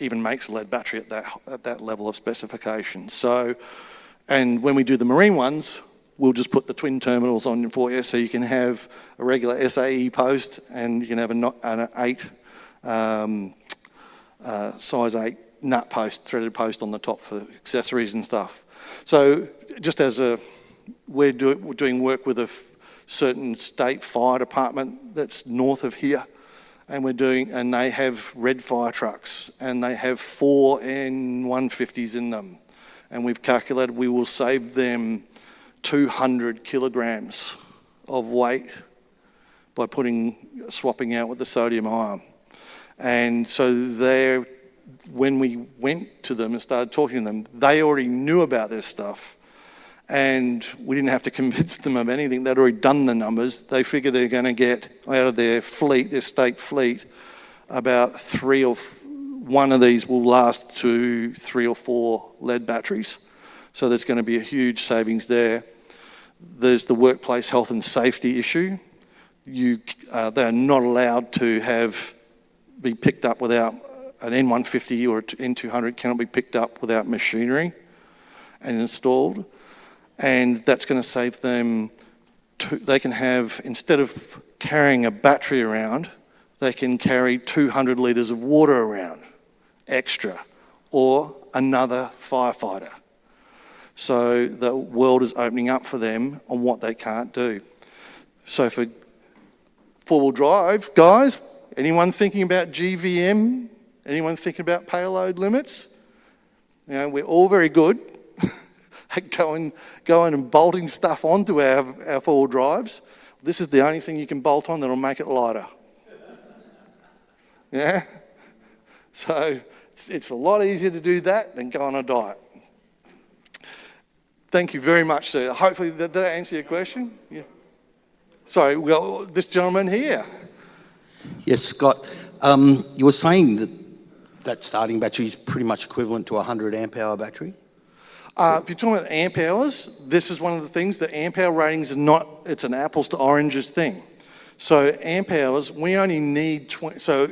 even makes a lead battery at that level of specification. So, and when we do the marine ones, we'll just put the twin terminals on for you, so you can have a regular SAE post and you can have an 8, size 8 nut post, threaded post on the top for accessories and stuff. So just as we're doing work with a certain state fire department that's north of here, and they have red fire trucks, and they have 4 N150s in them. And we've calculated we will save them 200 kilograms of weight by swapping out with the sodium ion. And so when we went to them and started talking to them, they already knew about this stuff, and we didn't have to convince them of anything. They'd already done the numbers. They figure they're going to get out of their fleet, their state fleet, about 3 or 1 of these will last to 3 or 4 lead batteries. So there's going to be a huge savings there. There's the workplace health and safety issue. They're not allowed to be picked up without an N150 or an N200 cannot be picked up without machinery and installed. And that's going to save them, they can have, instead of carrying a battery around, they can carry 200 litres of water around extra, or another firefighter. So the world is opening up for them on what they can't do. So for 4-wheel drive, guys, anyone thinking about GVM? Anyone thinking about payload limits? You know, we're all very good at going and bolting stuff onto our 4-wheel drives. This is the only thing you can bolt on that'll make it lighter. Yeah? So it's a lot easier to do that than go on a diet. Thank you very much, sir. Hopefully, did that answer your question? Yeah. Sorry, well, this gentleman here. Yes, Scott. You were saying that starting battery is pretty much equivalent to a 100 amp hour battery? If you're talking about amp hours, this is one of the things. The amp hour ratings are not, it's an apples to oranges thing. So amp hours, we only need 20. So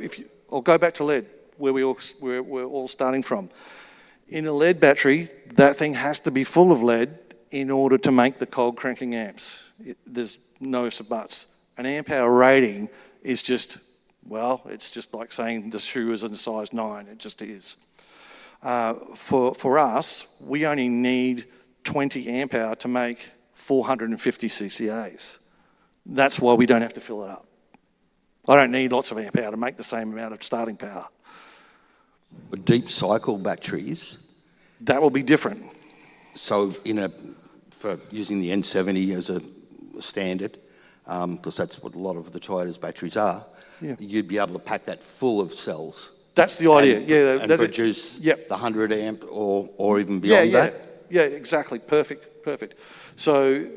I'll go back to lead, where we're all starting from. In a lead battery, that thing has to be full of lead in order to make the cold cranking amps. There's no ifs or buts. An amp hour rating is just, well, it's just like saying the shoe is in size 9. It just is. For us, we only need 20 amp hour to make 450 CCAs. That's why we don't have to fill it up. I don't need lots of amp hour to make the same amount of starting power. But deep cycle batteries, that will be different. So for using the N70 as a standard, because that's what a lot of the Toyota's batteries are, you'd be able to pack that full of cells. That's the idea, and produce the 100 amp or even beyond that. Yeah, exactly. Perfect. So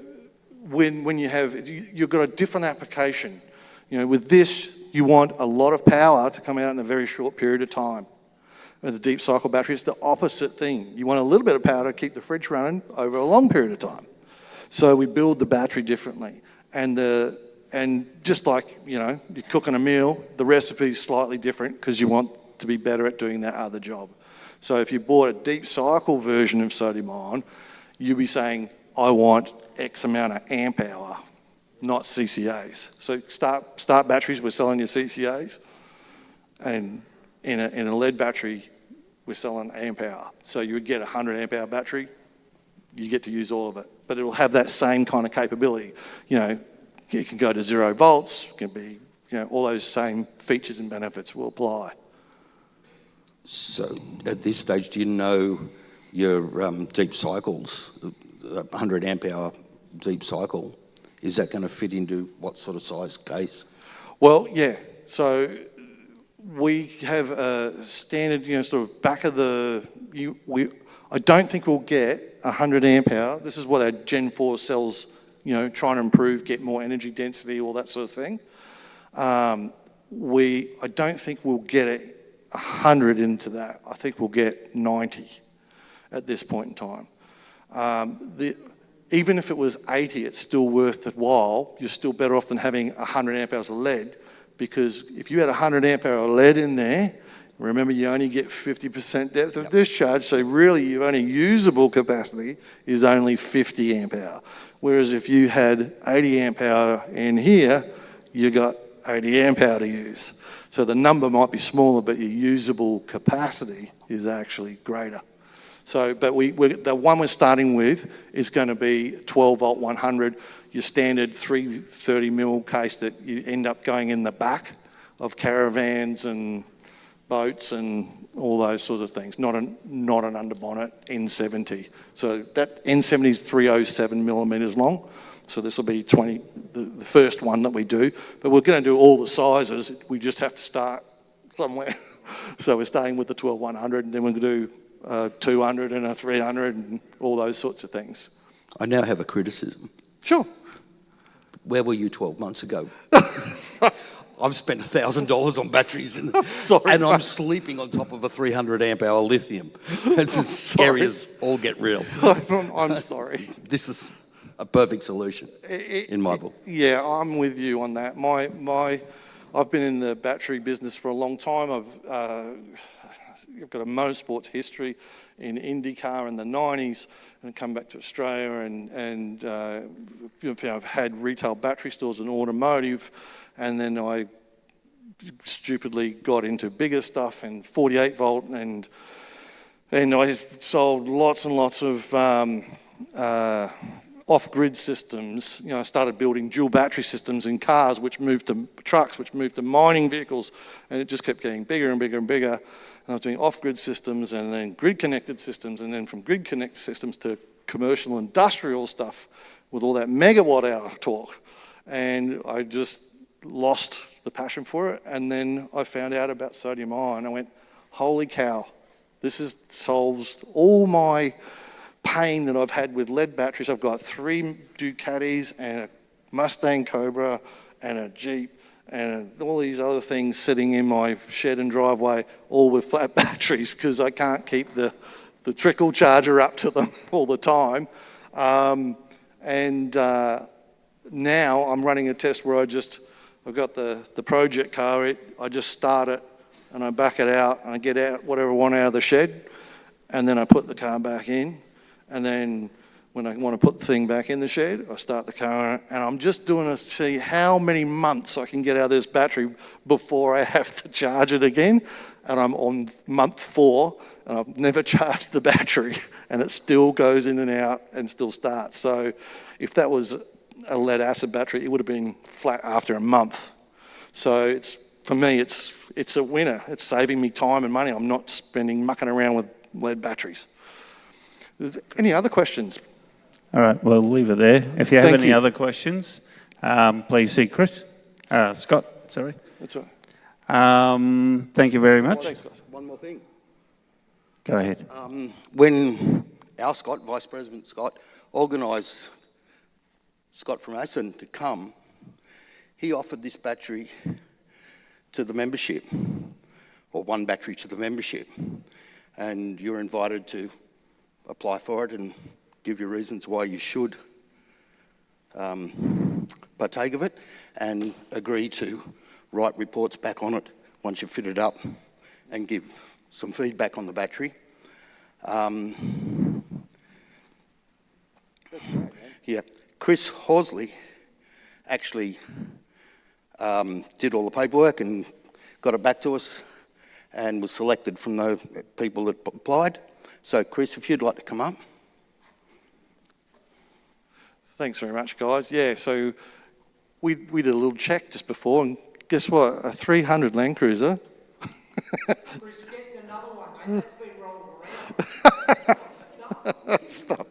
when you've got a different application. With this, you want a lot of power to come out in a very short period of time. With the deep cycle battery, it's the opposite thing. You want a little bit of power to keep the fridge running over a long period of time. So we build the battery differently. And just like, you're cooking a meal, the recipe is slightly different because you want to be better at doing that other job. So if you bought a deep cycle version of sodium ion, you'd be saying, I want X amount of amp hour, not CCAs. So start batteries, we're selling your CCAs, and in a lead battery, we're selling amp hour. So you would get a 100 amp hour battery, you get to use all of it, but it will have that same kind of capability. It can go to 0 volts, it can be, all those same features and benefits will apply. So at this stage, do you know your deep cycles, 100 amp hour deep cycle, is that going to fit into what sort of size case? Well, yeah. So we have a standard, sort of back of the. I don't think we'll get 100 amp hour. This is what our Gen 4 cells, trying to improve, get more energy density, all that sort of thing. I don't think we'll get it 100 into that. I think we'll get 90 at this point in time. Even if it was 80, it's still worth it while. You're still better off than having 100 amp hours of lead, because if you had 100 amp hour of lead in there, remember you only get 50% depth of discharge, so really your only usable capacity is only 50 amp hour. Whereas if you had 80 amp hour in here, you got 80 amp hour to use. So the number might be smaller, but your usable capacity is actually greater. So, but the one we're starting with is going to be 12 volt 100, your standard 330 mil case that you end up going in the back of caravans and boats and all those sorts of things, not an underbonnet N70. So that N70 is 307 millimeters long. So this will be the first one that we do. But we're going to do all the sizes. We just have to start somewhere. So we're starting with the 12-100, and then we're going to do 200 and a 300 and all those sorts of things. I now have a criticism. Sure. Where were you 12 months ago? I've spent $1,000 on batteries and I'm sleeping on top of a 300 amp hour lithium. It's as scary as all get real. I'm sorry. This is a perfect solution in my book. Yeah, I'm with you on that. I've been in the battery business for a long time. I've got a motorsports history in IndyCar in the 90s, and come back to Australia and I've had retail battery stores and automotive, and then I stupidly got into bigger stuff and 48 volt, and I sold lots and lots of off-grid systems. I started building dual battery systems in cars, which moved to trucks, which moved to mining vehicles, and it just kept getting bigger and bigger and bigger. And I was doing off-grid systems and then grid-connected systems, and then from grid-connected systems to commercial industrial stuff with all that megawatt-hour talk. And I just lost the passion for it, and then I found out about sodium ion. I went, holy cow, this solves all my pain that I've had with lead batteries. I've got 3 Ducatis and a Mustang Cobra and a Jeep and all these other things sitting in my shed and driveway, all with flat batteries, because I can't keep the trickle charger up to them all the time. Now I'm running a test where I've got the project car, I just start it and I back it out and I get out whatever I want out of the shed, and then I put the car back in, and then When I want to put the thing back in the shed, I start the car, and I'm just doing to see how many months I can get out of this battery before I have to charge it again. And I'm on month 4, and I've never charged the battery, and it still goes in and out and still starts. So if that was a lead acid battery, it would have been flat after a month. So for me, it's a winner. It's saving me time and money. I'm not mucking around with lead batteries. Any other questions? All right, we'll leave it there. If you have any other questions, please see Chris. Scott, sorry. That's all right. Thank you very much. Thanks, guys. One more thing. Go ahead. When our Scott, Vice President Scott, organised Scott from Aeson to come, he offered this battery to the membership, or one battery to the membership, and you're invited to apply for it and give your reasons why you should partake of it, and agree to write reports back on it once you've fitted up and give some feedback on the battery. Yeah, Chris Horsley actually did all the paperwork and got it back to us and was selected from the people that applied. So Chris, if you'd like to come up. Thanks very much, guys. Yeah, so we did a little check just before, and guess what? A 300 Land Cruiser. Chris, get another one, mate. That's been rolled around. Stop.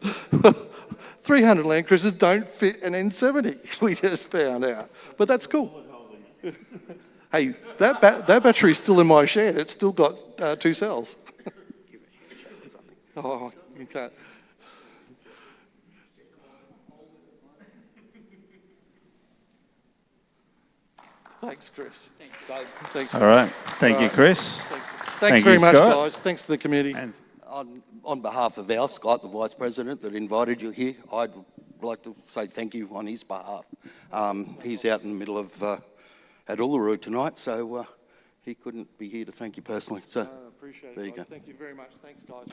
300 Land Cruisers don't fit an N70, we just found out. But that's cool. Hey, that battery's still in my shed. It's still got 2 cells. Oh, you can't. Thanks, Chris. Thanks. All right. Thank you, Chris. Thanks very much, guys. Thanks to the committee. And on behalf of our Scott, the Vice President that invited you here, I'd like to say thank you on his behalf. He's out in the middle of at Uluru tonight, so he couldn't be here to thank you personally. So appreciate it, there you guys. go. Thank you very much. Thanks, guys.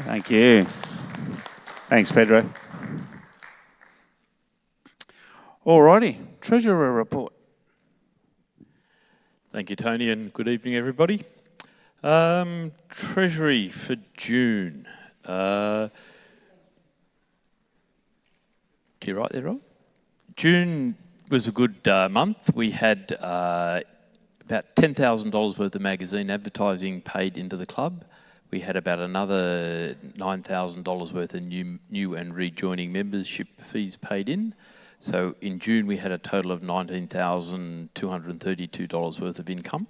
Thank you. Thanks, Pedro. All righty. Treasurer report. Thank you, Tony, and good evening, everybody. Treasury for June. Do you write there, Rob? June was a good month. We had about $10,000 worth of magazine advertising paid into the club. We had about another $9,000 worth of new and rejoining membership fees paid in. So in June, we had a total of $19,232 worth of income.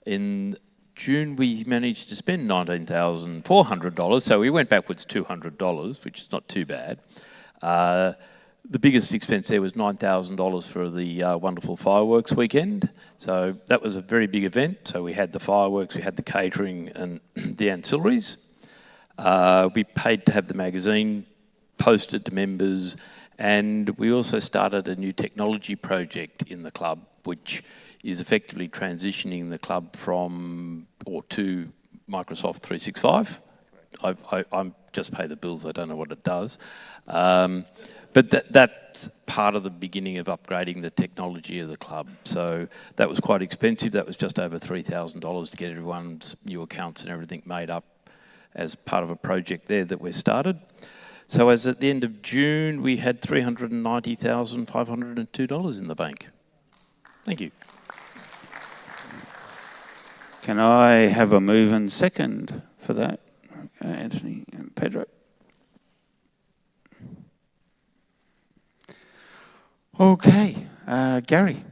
In June, we managed to spend $19,400, so we went backwards $200, which is not too bad. The biggest expense there was $9,000 for the wonderful fireworks weekend. So that was a very big event. So we had the fireworks, we had the catering and the ancillaries. We paid to have the magazine posted to members, and we also started a new technology project in the club, which is effectively transitioning the club from or to Microsoft 365. I just pay the bills, I don't know what it does. But that's part of the beginning of upgrading the technology of the club. So that was quite expensive. That was just over $3,000 to get everyone's new accounts and everything made up as part of a project there that we started. So as at the end of June, we had $390,502 in the bank. Thank you. Can I have a move and second for that? Okay, Anthony and Pedro. Okay, Gary.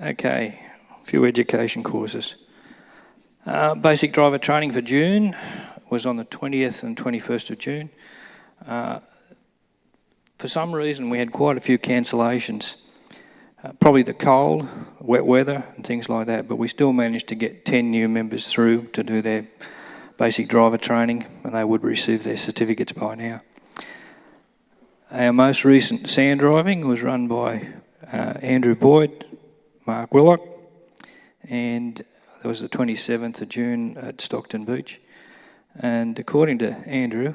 Okay, a few education courses. Basic driver training for June was on the 20th and 21st of June. For some reason, we had quite a few cancellations. Probably the cold, wet weather and things like that, but we still managed to get 10 new members through to do their basic driver training, and they would receive their certificates by now. Our most recent sand driving was run by Andrew Boyd, Mark Willock, and that was the 27th of June at Stockton Beach. And according to Andrew,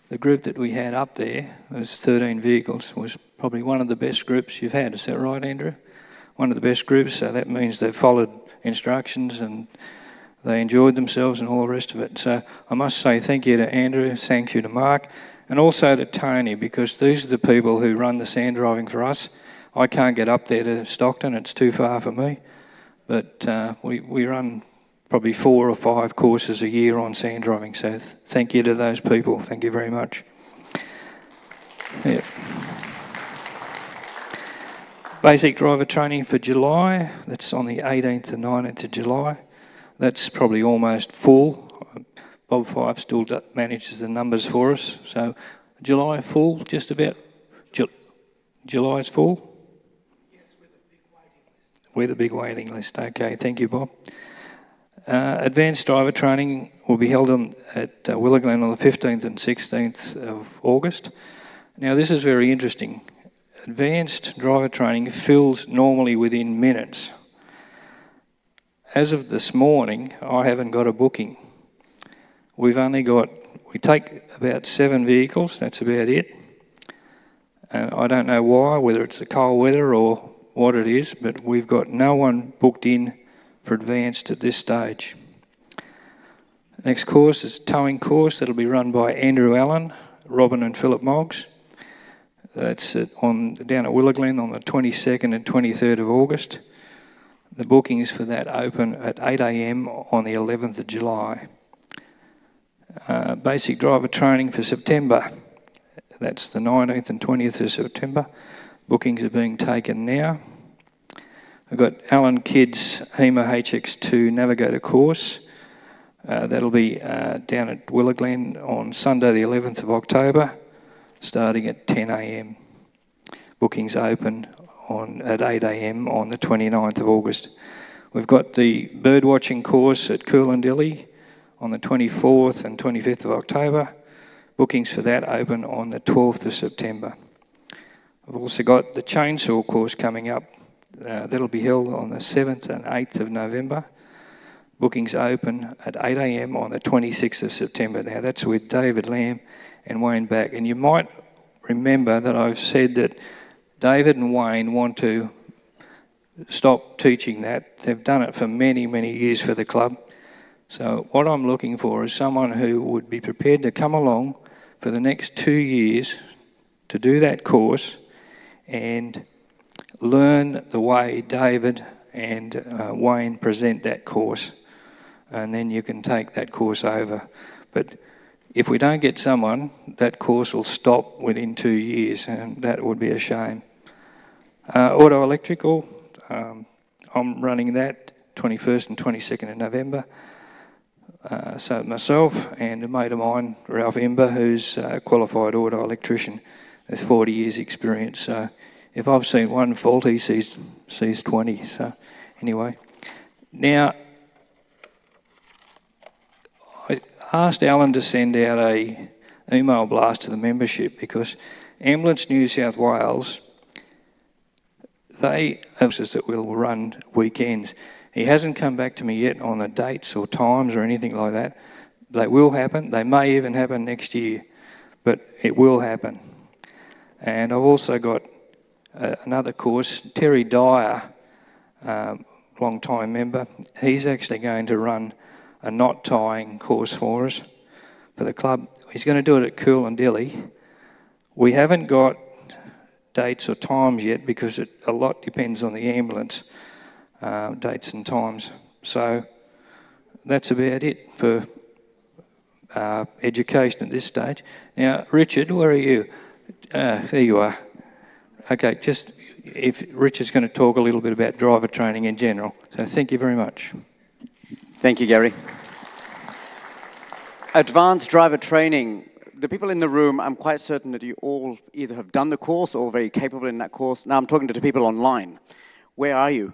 the group that we had up there, those 13 vehicles, was probably one of the best groups you've had. Is that right, Andrew? One of the best groups, so that means they've followed instructions and they enjoyed themselves and all the rest of it. So I must say thank you to Andrew, thank you to Mark, and also to Tony, because these are the people who run the sand driving for us. I can't get up there to Stockton, it's too far for me, but we run probably 4 or 5 courses a year on sand driving, so thank you to those people, thank you very much. Yeah. Basic driver training for July, that's on the 18th and 19th of July. That's probably almost full. Bob Fife still manages the numbers for us. So July full, just about. July's full? Yes, with a big waiting list. With a big waiting list, okay, thank you, Bob. Advanced driver training will be held at Willaglen on the 15th and 16th of August. Now this is very interesting. Advanced driver training fills normally within minutes. As of this morning, I haven't got a booking. We take about 7 vehicles, that's about it. And I don't know why, whether it's the cold weather or what it is, but we've got no one booked in for advanced at this stage. Next course is a towing course that'll be run by Andrew Allen, Robin and Philip Moggs. That's down at Willaglen on the 22nd and 23rd of August. The bookings for that open at 8 a.m. on the 11th of July. Basic driver training for September. That's the 19th and 20th of September. Bookings are being taken now. I've got Alan Kidd's HEMA HX2 Navigator course. That'll be down at Willaglen on Sunday the 11th of October, starting at 10 a.m. Bookings open at 8 a.m. on the 29th of August. We've got the birdwatching course at Coolandelly on the 24th and 25th of October. Bookings for that open on the 12th of September. We've also got the chainsaw course coming up. That'll be held on the 7th and 8th of November. Bookings open at 8 a.m. on the 26th of September. Now that's with David Lamb and Wayne Back. And you might remember that I've said that David and Wayne want to stop teaching that. They've done it for many, many years for the club. So what I'm looking for is someone who would be prepared to come along for the next 2 years to do that course and learn the way David and Wayne present that course. And then you can take that course over. But if we don't get someone, that course will stop within 2 years, and that would be a shame. Auto electrical, I'm running that 21st and 22nd of November. So myself and a mate of mine, Ralph Ember, who's a qualified auto electrician, has 40 years experience. So if I've seen one fault, he sees 20. So anyway, now I asked Alan to send out a email blast to the membership because Ambulance New South Wales, they have that will run weekends. He hasn't come back to me yet on the dates or times or anything like that. They will happen. They may even happen next year, but it will happen. And I've also got another course. Terry Dyer, long-time member, he's actually going to run a knot tying course for us for the club. He's going to do it at Coolandelly. We haven't got dates or times yet because a lot depends on the ambulance dates and times. So that's about it for education at this stage. Now, Richard, where are you? There you are. Okay, just if Richard's going to talk a little bit about driver training in general. So thank you very much. Thank you, Gary. Advanced driver training. The people in the room, I'm quite certain that you all either have done the course or are very capable in that course. Now I'm talking to the people online. Where are you?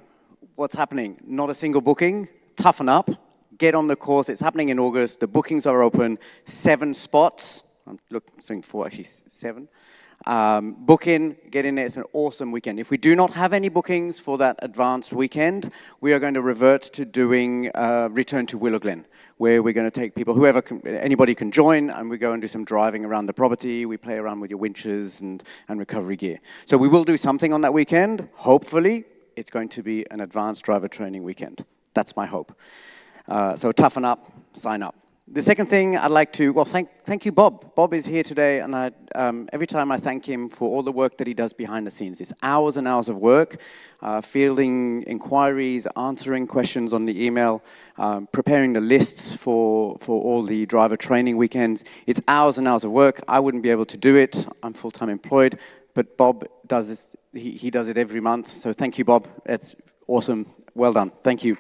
What's happening? Not a single booking? Toughen up. Get on the course. It's happening in August. The bookings are open. 7 spots. I'm saying 4, actually 7. Book in, get in there. It's an awesome weekend. If we do not have any bookings for that advanced weekend, we are going to revert to doing Return to Willow Glen, where we're going to take people, anybody can join, and we go and do some driving around the property. We play around with your winches and recovery gear. So we will do something on that weekend. Hopefully, it's going to be an advanced driver training weekend. That's my hope. So toughen up, sign up. The second thing I'd like to, thank you, Bob. Bob is here today, and every time I thank him for all the work that he does behind the scenes. It's hours and hours of work, fielding inquiries, answering questions on the email, preparing the lists for all the driver training weekends. It's hours and hours of work. I wouldn't be able to do it. I'm full-time employed, but Bob does this. He does it every month. So thank you, Bob. It's awesome. Well done. Thank you.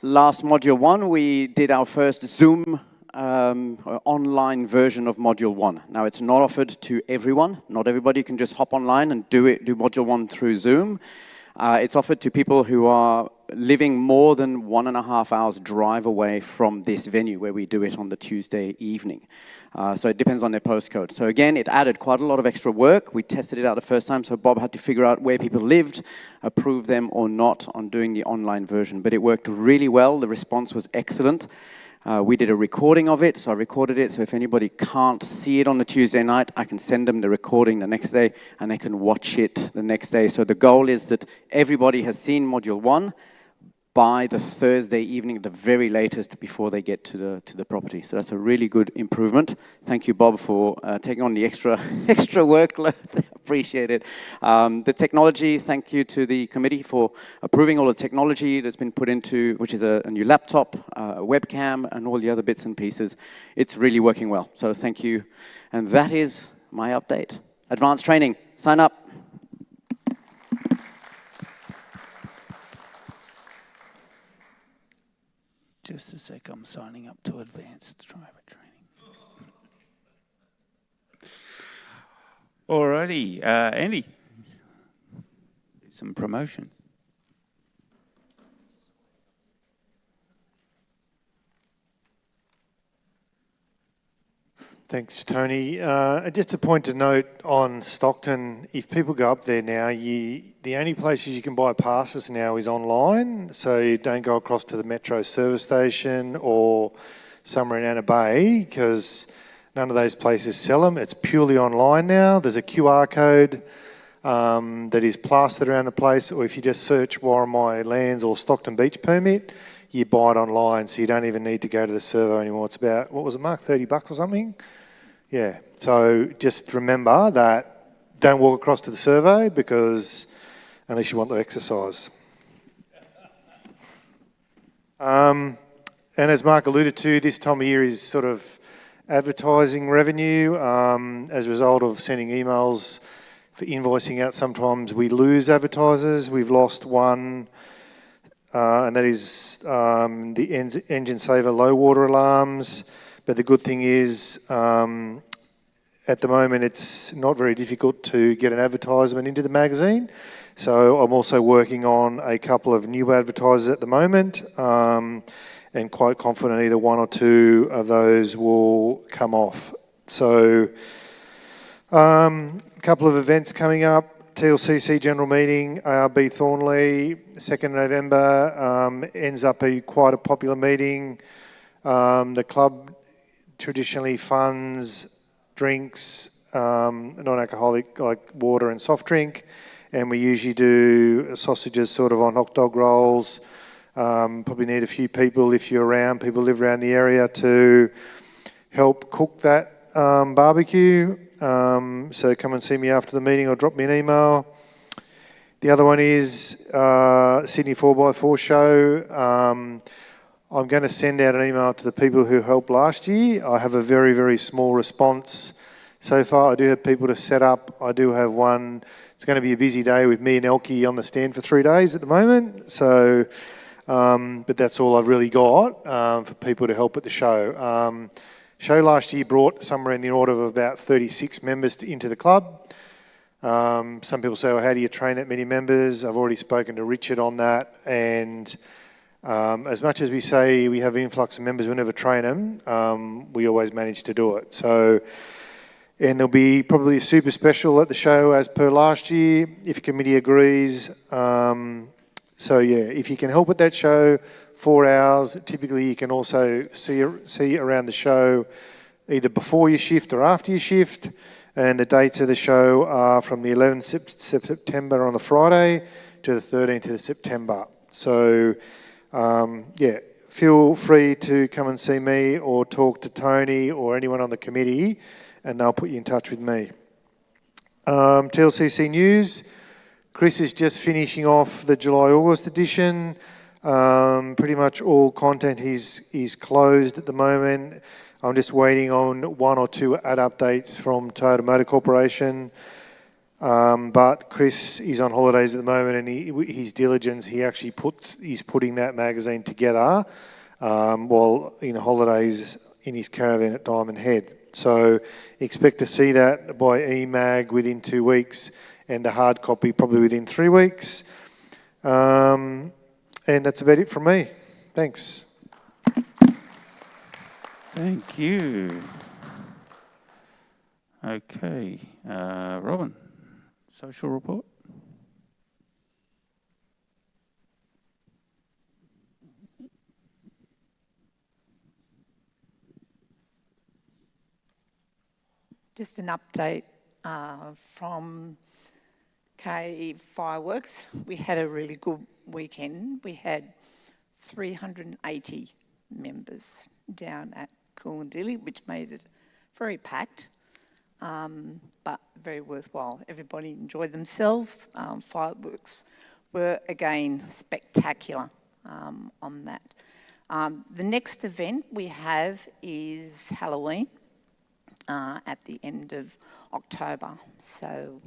Last Module 1, we did our first Zoom online version of Module 1. Now, it's not offered to everyone. Not everybody can just hop online and do Module 1 through Zoom. It's offered to people who are living more than 1.5 hours drive away from this venue where we do it on the Tuesday evening. So it depends on their postcode. So again, it added quite a lot of extra work. We tested it out the first time, so Bob had to figure out where people lived, approve them or not on doing the online version. But it worked really well. The response was excellent. We did a recording of it, so I recorded it. So if anybody can't see it on the Tuesday night, I can send them the recording the next day, and they can watch it the next day. So the goal is that everybody has seen Module 1 by the Thursday evening, at the very latest, before they get to the property. So that's a really good improvement. Thank you, Bob, for taking on the extra workload. Appreciate it. The technology, thank you to the committee for approving all the technology that's been put into, which is a new laptop, a webcam, and all the other bits and pieces. It's really working well. So thank you. And that is my update. Advanced training, sign up. Just a sec, I'm signing up to advanced driver training. Alrighty, Andy, some promotions. Thanks, Tony. Just a point to note on Stockton, if people go up there now, the only places you can buy passes now is online, so you don't go across to the Metro service station or somewhere in Anna Bay, because none of those places sell them. It's purely online now. There's a QR code that is plastered around the place, or if you just search Warramai Lands or Stockton Beach Permit, you buy it online, so you don't even need to go to the servo anymore. It's about, what was it, Mark, $30 or something? Yeah, so just remember that don't walk across to the servo, because unless you want the exercise. And as Mark alluded to, this time of year is sort of advertising revenue. As a result of sending emails for invoicing out, sometimes we lose advertisers. We've lost one, and that is the engine saver low water alarms. But the good thing is, at the moment, it's not very difficult to get an advertisement into the magazine. So I'm also working on a couple of new advertisers at the moment, and quite confident either one or two of those will come off. So a couple of events coming up. TLCC General Meeting, ARB Thornley, 2nd November, ends up quite a popular meeting. The club traditionally funds drinks, non-alcoholic, like water and soft drink, and we usually do sausages sort of on hot dog rolls. Probably need a few people, if you're around, people live around the area, to help cook that barbecue. So come and see me after the meeting or drop me an email. The other one is Sydney 4x4 show. I'm going to send out an email to the people who helped last year. I have a very, very small response so far. I do have people to set up. I do have one. It's going to be a busy day with me and Elkie on the stand for 3 days at the moment. So, but that's all I've really got for people to help at the show. Show last year brought somewhere in the order of about 36 members into the club. Some people say, well, how do you train that many members? I've already spoken to Richard on that, and as much as we say we have an influx of members, we never train them, we always manage to do it. So, and there'll be probably a super special at the show as per last year, if committee agrees. So yeah, if you can help at that show, 4 hours, typically you can also see around the show either before your shift or after your shift. And the dates of the show are from the 11th September on the Friday to the 13th of September. So, yeah, feel free to come and see me or talk to Tony or anyone on the committee, and they'll put you in touch with me. TLCC News. Chris is just finishing off the July-August edition. Pretty much all content is closed at the moment. I'm just waiting on 1 or 2 ad updates from Toyota Motor Corporation. But Chris is on holidays at the moment, and his diligence, he's putting that magazine together while in holidays in his caravan at Diamond Head. So expect to see that by eMag within 2 weeks, and the hard copy probably within 3 weeks. And that's about it from me. Thanks. Thank you. Okay, Robin, social report. Just an update from K Fireworks. We had a really good weekend. We had 380 members down at Coolangatta, which made it very packed, but very worthwhile. Everybody enjoyed themselves. Fireworks were, again, spectacular on that. The next event we have is Halloween at the end of October. So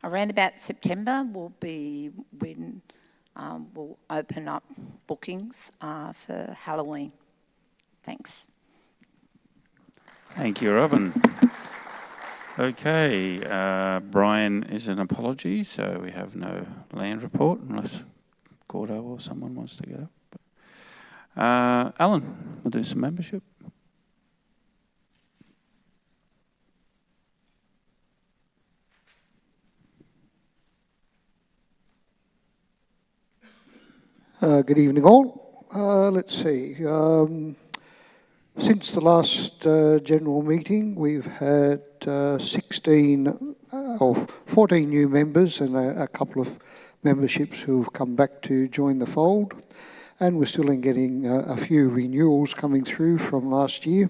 around about September will be when we'll open up bookings for Halloween. Thanks. Thank you, Robin. Okay, Brian is an apology, so we have no land report unless Gordo or someone wants to get up. Alan, we'll do some membership. Good evening all. Let's see. Since the last general meeting, we've had 14 new members and a couple of memberships who've come back to join the fold. And we're still getting a few renewals coming through from last year.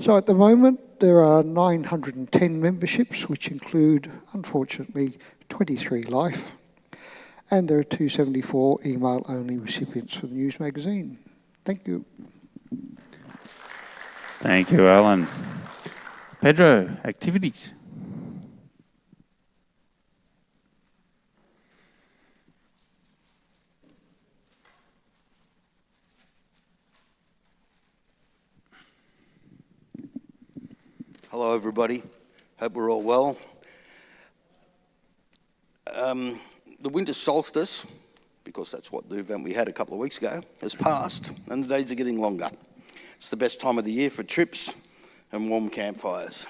So at the moment, there are 910 memberships, which include, unfortunately, 23 life. And there are 274 email-only recipients for the news magazine. Thank you. Thank you, Alan. Pedro, activities. Hello, everybody. Hope we're all well. The winter solstice, because that's what the event we had a couple of weeks ago, has passed, and the days are getting longer. It's the best time of the year for trips and warm campfires.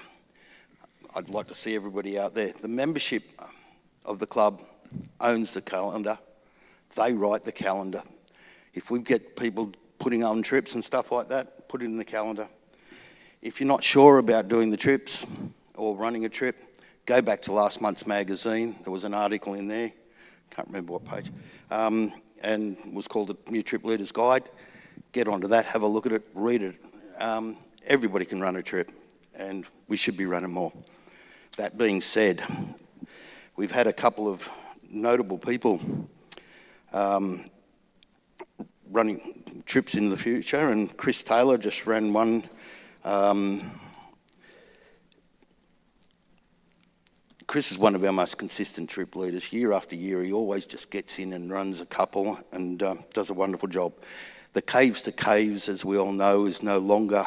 I'd like to see everybody out there. The membership of the club owns the calendar. They write the calendar. If we get people putting on trips and stuff like that, put it in the calendar. If you're not sure about doing the trips or running a trip, go back to last month's magazine. There was an article in there, can't remember what page, and it was called the New Trip Leaders Guide. Get onto that, have a look at it, read it. Everybody can run a trip, and we should be running more. That being said, we've had a couple of notable people running trips in the future, and Chris Taylor just ran one. Chris is one of our most consistent trip leaders. Year after year, he always just gets in and runs a couple and does a wonderful job. The Caves to Caves, as we all know, is no longer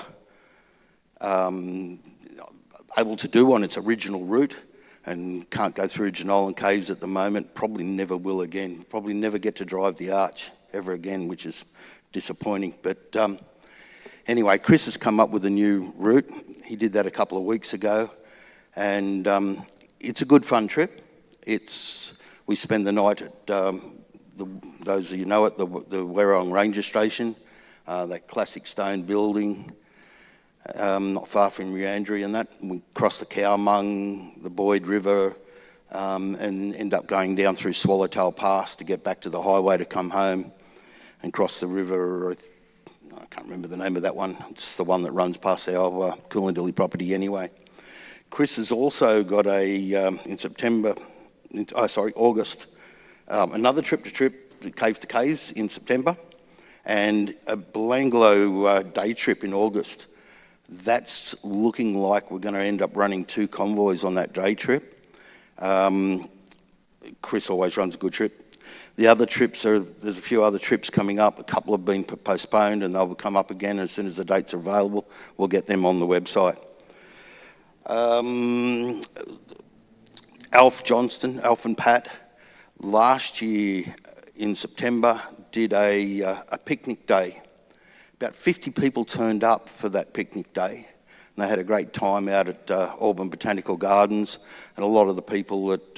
able to do on its original route. and can't go through Jenolan Caves at the moment. Probably never will again. Probably never get to drive the arch ever again, which is disappointing. But anyway, Chris has come up with a new route. He did that a couple of weeks ago, and it's a good fun trip. We spend the night at those of you know it, the Werrong Ranger Station, that classic stone building, not far from Meandry and that. We cross the Cowmung, the Boyd River, and end up going down through Swallowtail Pass to get back to the highway to come home and cross the river. I can't remember the name of that one. It's the one that runs past our Coolandilly property anyway. Chris has also got August, another trip to caves in September, and a Belanglo day trip in August. That's looking like we're going to end up running 2 convoys on that day trip. Chris always runs a good trip. The other trips there's a few other trips coming up. A couple have been postponed and they'll come up again as soon as the dates are available. We'll get them on the website. Alf and Pat, last year in September did a picnic day. About 50 people turned up for that picnic day, and they had a great time out at Auburn Botanical Gardens. And a lot of the people that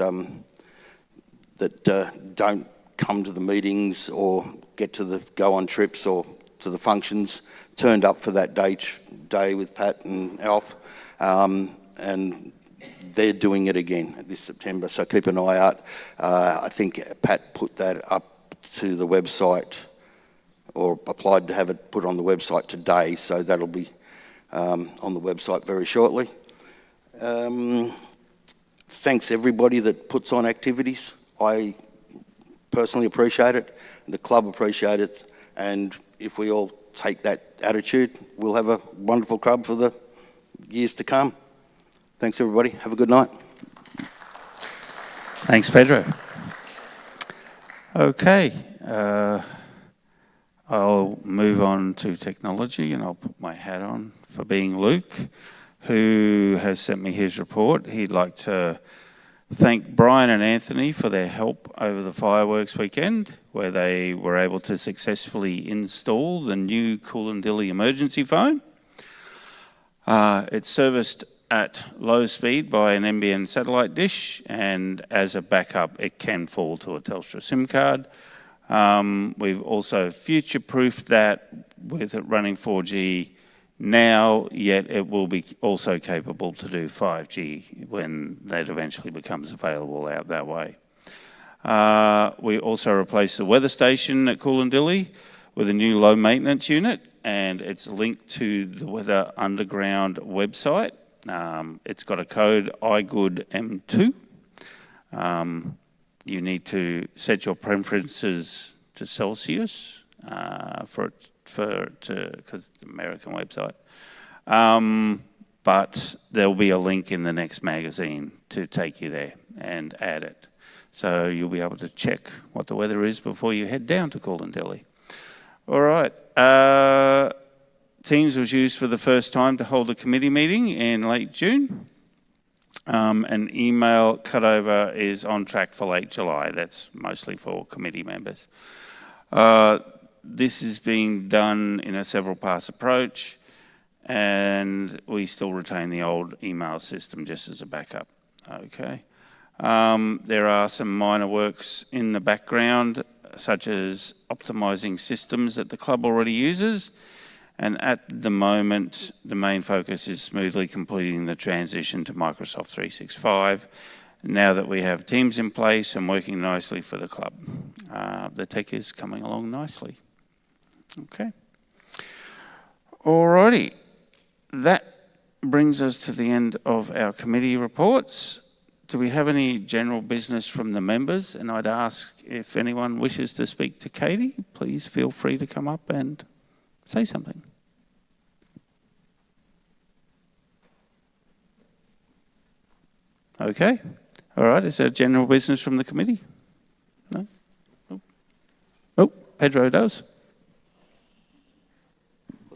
don't come to the meetings or get to go on trips or to the functions turned up for that day with Pat and Alf, and they're doing it again this September, so keep an eye out. I think Pat put that up to the website, or applied to have it put on the website today, so that'll be on the website very shortly. Thanks everybody that puts on activities. I personally appreciate it, and the club appreciate it, and if we all take that attitude, we'll have a wonderful club for the years to come. Thanks everybody, have a good night. Thanks, Pedro. Okay, I'll move on to technology, and I'll put my hat on for being Luke, who has sent me his report. He'd like to thank Brian and Anthony for their help over the fireworks weekend, where they were able to successfully install the new Coolandilly emergency phone. It's serviced at low speed by an NBN satellite dish, and as a backup it can fall to a Telstra SIM card. We've also future-proofed that with it running 4G now, yet it will be also capable to do 5G when that eventually becomes available out that way. We also replaced the weather station at Coolandilly with a new low maintenance unit, and it's linked to the Weather Underground website. It's got a code IGOOD-M2. You need to set your preferences to Celsius because it's an American website. But there'll be a link in the next magazine to take you there and add it. So you'll be able to check what the weather is before you head down to Coolandilly. All right. Teams was used for the first time to hold a committee meeting in late June. An email cutover is on track for late July. That's mostly for committee members. This is being done in a several pass approach, and we still retain the old email system just as a backup. Okay. There are some minor works in the background, such as optimising systems that the club already uses. And at the moment, the main focus is smoothly completing the transition to Microsoft 365, now that we have Teams in place and working nicely for the club. The tech is coming along nicely. Okay. Alrighty. That brings us to the end of our committee reports. Do we have any general business from the members? And I'd ask if anyone wishes to speak to Katie, please feel free to come up and say something. Okay. All right. Is there general business from the committee? No? Oh, Pedro does.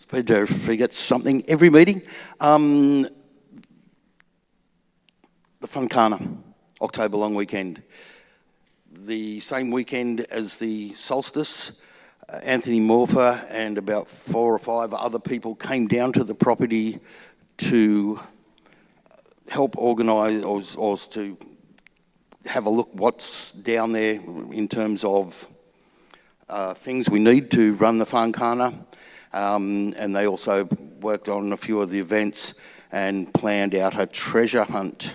Pedro forgets something every meeting. The Funkana, October long weekend. The same weekend as the solstice, Anthony Morpher and about 4 or 5 other people came down to the property to help organise or to have a look what's down there in terms of things we need to run the Funkana. And they also worked on a few of the events and planned out a treasure hunt,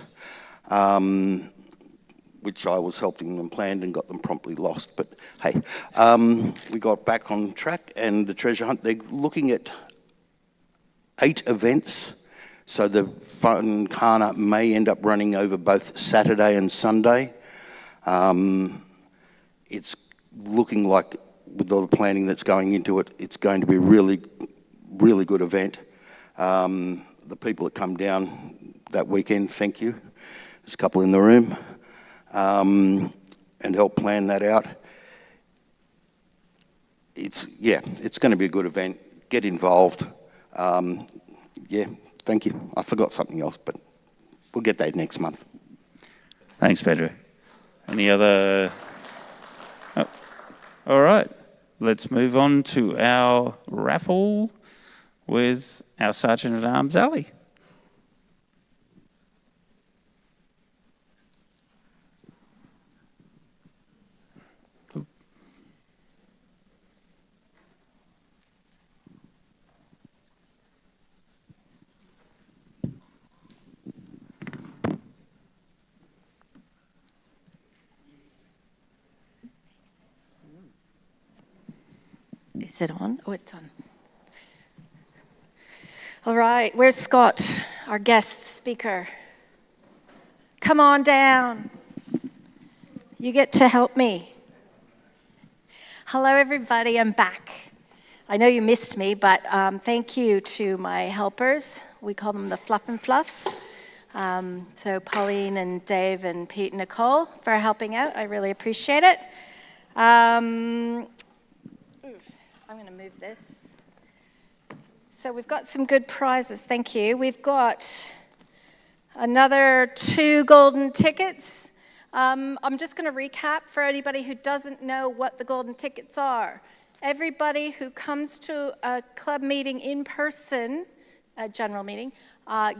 which I was helping them plan and got them promptly lost. But hey, we got back on track, and the treasure hunt, they're looking at 8 events. So the Funkana may end up running over both Saturday and Sunday. It's looking like, with all the planning that's going into it, it's going to be a really, really good event. The people that come down that weekend, thank you. There's a couple in the room, and help plan that out. It's going to be a good event. Get involved. Thank you. I forgot something else, but we'll get that next month. Thanks, Pedro. Any other? Oh, all right. Let's move on to our raffle with our Sergeant at Arms, Ali. Is it on? Oh, it's on. All right, where's Scott, our guest speaker? Come on down. You get to help me. Hello, everybody, I'm back. I know you missed me, but thank you to my helpers. We call them the Fluff and Fluffs. So Pauline and Dave and Pete and Nicole for helping out. I really appreciate it. I'm going to move this. So we've got some good prizes, thank you. We've got another 2 golden tickets. I'm just going to recap for anybody who doesn't know what the golden tickets are. Everybody who comes to a club meeting in person, a general meeting,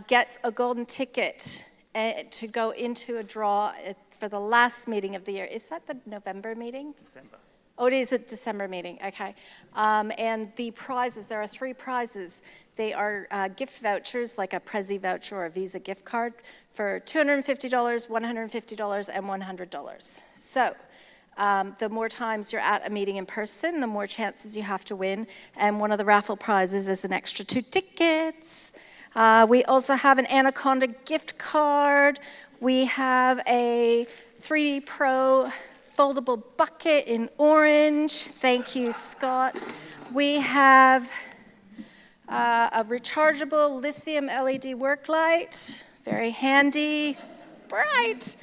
gets a golden ticket to go into a draw for the last meeting of the year. Is that the November meeting? December. Oh, it is a December meeting, okay. And the prizes, there are 3 prizes. They are gift vouchers, like a Prezi voucher or a Visa gift card for $250, $150, and $100. So the more times you're at a meeting in person, the more chances you have to win. And one of the raffle prizes is an extra 2 tickets. We also have an Anaconda gift card. We have a 3D Pro foldable bucket in orange. Thank you, Scott. We have a rechargeable lithium LED work light. Very handy, bright.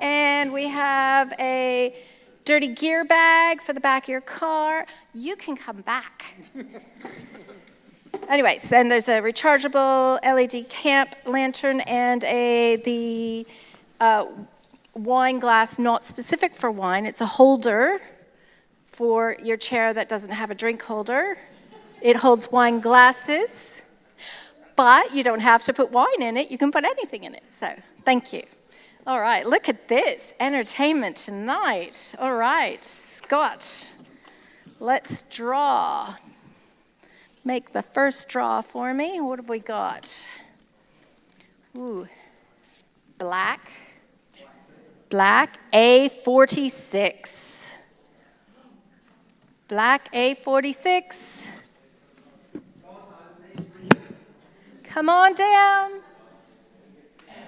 And we have a dirty gear bag for the back of your car. You can come back. Anyways, and there's a rechargeable LED camp lantern and the wine glass, not specific for wine. It's a holder for your chair that doesn't have a drink holder. It holds wine glasses, but you don't have to put wine in it. You can put anything in it. So thank you. All right, look at this. Entertainment tonight. All right, Scott, let's draw. Make the first draw for me. What have we got? Ooh, black. Black A46. Black A46. Come on down.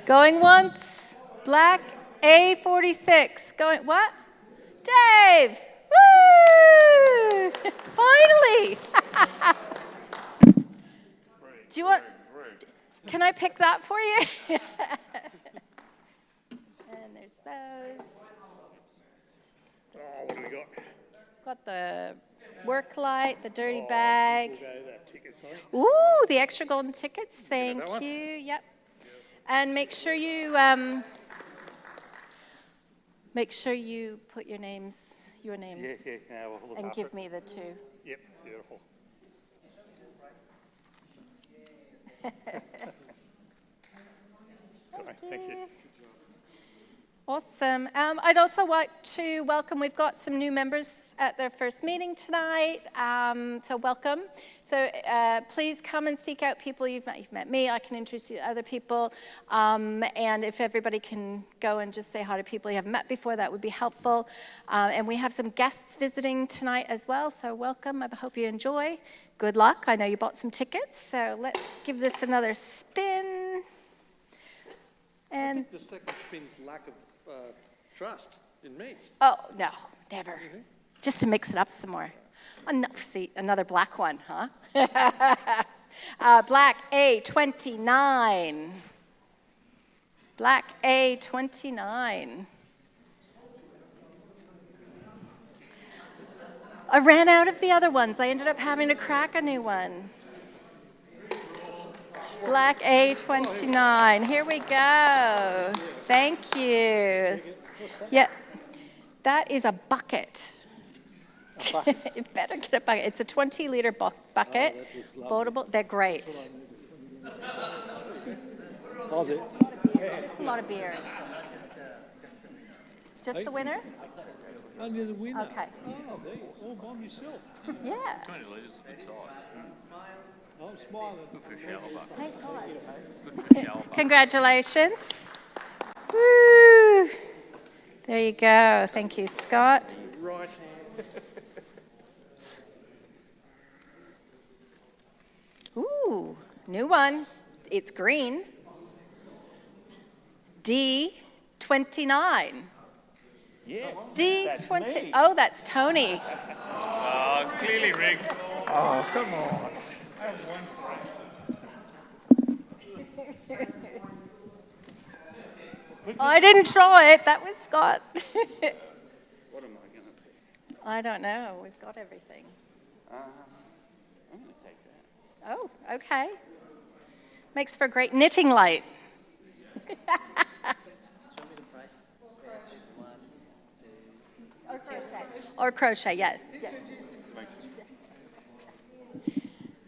Going once. Black A46. Going, what? Dave! Woo! Finally! Do you want, can I pick that for you? And there's those. Oh, what do we got? Got the work light, the dirty bag. We'll go that ticket, sorry. Ooh, the extra golden tickets. Thank that one? you. Yep. And make sure you Make sure you put your name, Yeah, we'll look and after give it. me the 2. Yep, beautiful. Sorry, thank you. Awesome. I'd also like to welcome, we've got some new members at their first meeting tonight, so welcome. So please come and seek out people you've met. You've met me, I can introduce you to other people, and if everybody can go and just say hi to people you haven't met before, that would be helpful. And we have some guests visiting tonight as well, so welcome. I hope you enjoy. Good luck. I know you bought some tickets, so let's give this another spin. And I think the second spin's lack of trust in me. oh, no, never. Just to mix it up some more. Oh, no, see, another black one, huh? Black A29. Black A29. I ran out of the other ones. I ended up having to crack a new one. Black A29. Here we go. Thank you. Yeah, that is a bucket. You better get a bucket. It's a 20-liter bucket. Boatable. They're great. It's a lot of beer. Just the winner? Only the winner. Okay. Oh, there you all by myself. Yeah. 20 litres is a good size. I'm smiling. Good for a shower bucket. Thank God. Good for a shower bucket. Congratulations. Woo. There you go. Thank you, Scott. Right. Ooh, new one. It's green. D29. Yes. D20. Oh, that's Tony. Oh, it's clearly rigged. Oh, come on. I didn't try it. That was Scott. What am I going to pick? I don't know. We've got everything. I'm going to take that. Oh, okay. Makes for a great knitting light. Or crochet, yes. Yeah.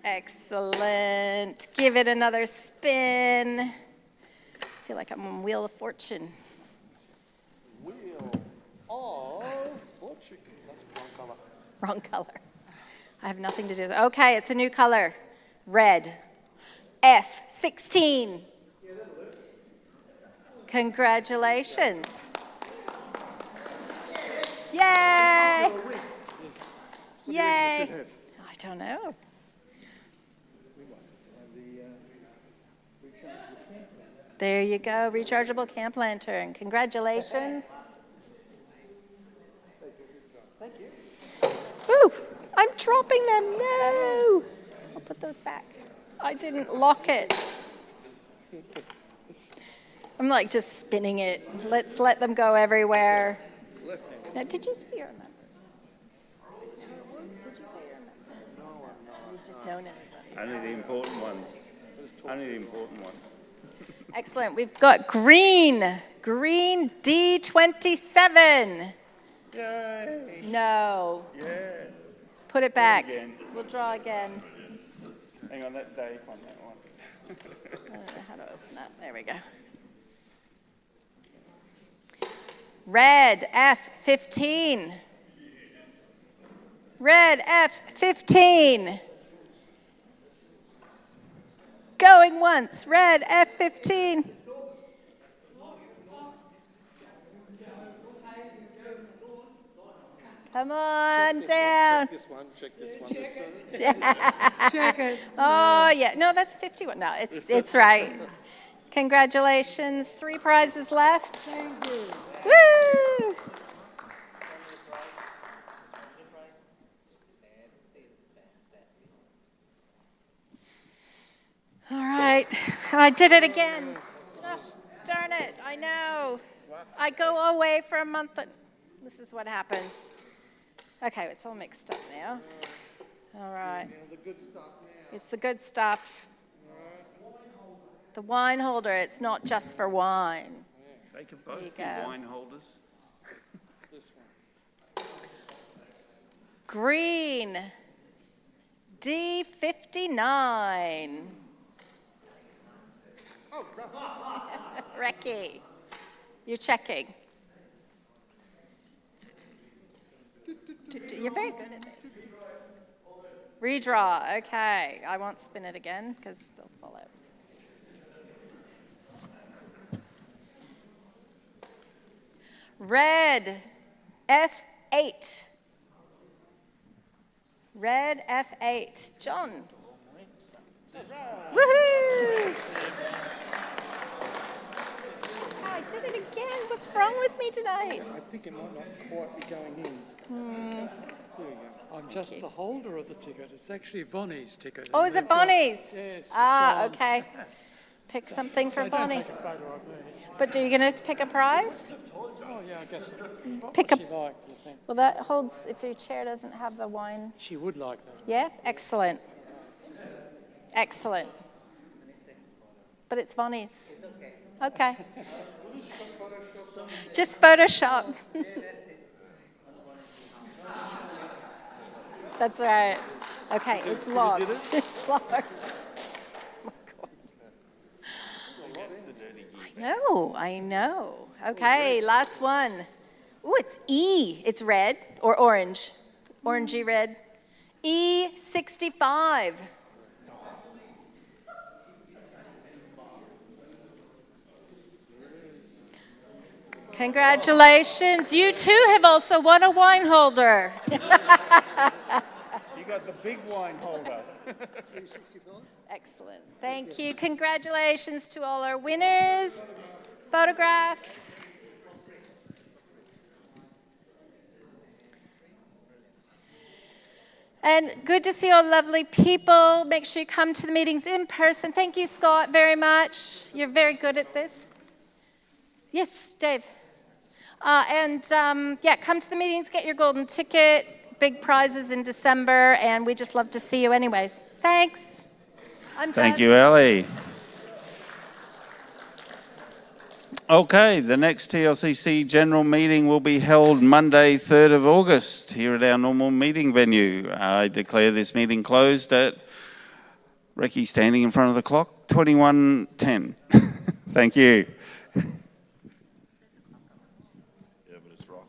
Excellent. Give it another spin. I feel like I'm on Wheel of Fortune. Wheel of Fortune. That's the wrong colour. Wrong color. I have nothing to do with it. Okay, it's a new color. Red. F16. Congratulations. Yay! Yay! I don't know. There you go, rechargeable camp lantern. Congratulations. Thank you. Woo! I'm dropping them. No! I'll put those back. I didn't lock it. I'm like just spinning it. Let's let them go everywhere. Now, did you say you remember? Did you say you remember? No. You've just known everybody. Only the important ones. Only the important ones. Excellent. We've got green. Green D27. Yay! No. Yeah. Put it back. Again. We'll draw again. Hang on, that Dave on that one. I don't know how to open that. There we go. Red F15. Red F15. Going once. Red F15. Come on down. Check this one. Check this one. Check it. Oh, yeah. No, that's 51. No, it's right. Congratulations. 3 prizes left. Thank you. Woo! All right. I did it again. Gosh, darn it. I know. I go away for a month. This is what happens. Okay, it's all mixed up now. All right. The good stuff now. It's the good stuff. The wine holder. It's not just for wine. They could both There you be go. wine holders. Green, D59. Recky, you're checking. You're very good at this. Redraw, okay. I won't spin it again because they'll fall out. Red, F8. Red, F8. John. Woohoo! I did it again. What's wrong with me tonight? I think it might not quite be going in. There you go. I'm just the holder of the ticket. It's actually Bonnie's ticket. Oh, is it Bonnie's? Yes. Ah, okay. Pick something for Bonnie. Don't take a photo of me. But are you going to pick a prize? Oh, yeah, I guess so. What Pick would a- she like, do you think? Well, that holds if your chair doesn't have the wine. She would like that. Yeah? Excellent. Excellent. But it's Bonnie's. Okay. Just Photoshop. That's right. Okay, it's locked. It's locked. I know. Okay, last one. Ooh, it's E. It's red or orange. Orangey red. E65. Congratulations. You too have also won a wine holder. You got the big wine holder. Excellent. Thank you. Congratulations to all our winners. Photograph. And good to see all lovely people. Make sure you come to the meetings in person. Thank you, Scott, very much. You're very good at this. Yes, Dave. Yeah, come to the meetings, get your golden ticket. Big prizes in December, and we just love to see you anyways. Thanks. Thank you, Ellie. Okay, the next TLCC general meeting will be held Monday, 3rd of August, here at our normal meeting venue. I declare this meeting closed at, Recce standing in front of the clock, 21:10. Thank you. Yeah, but it's wrong.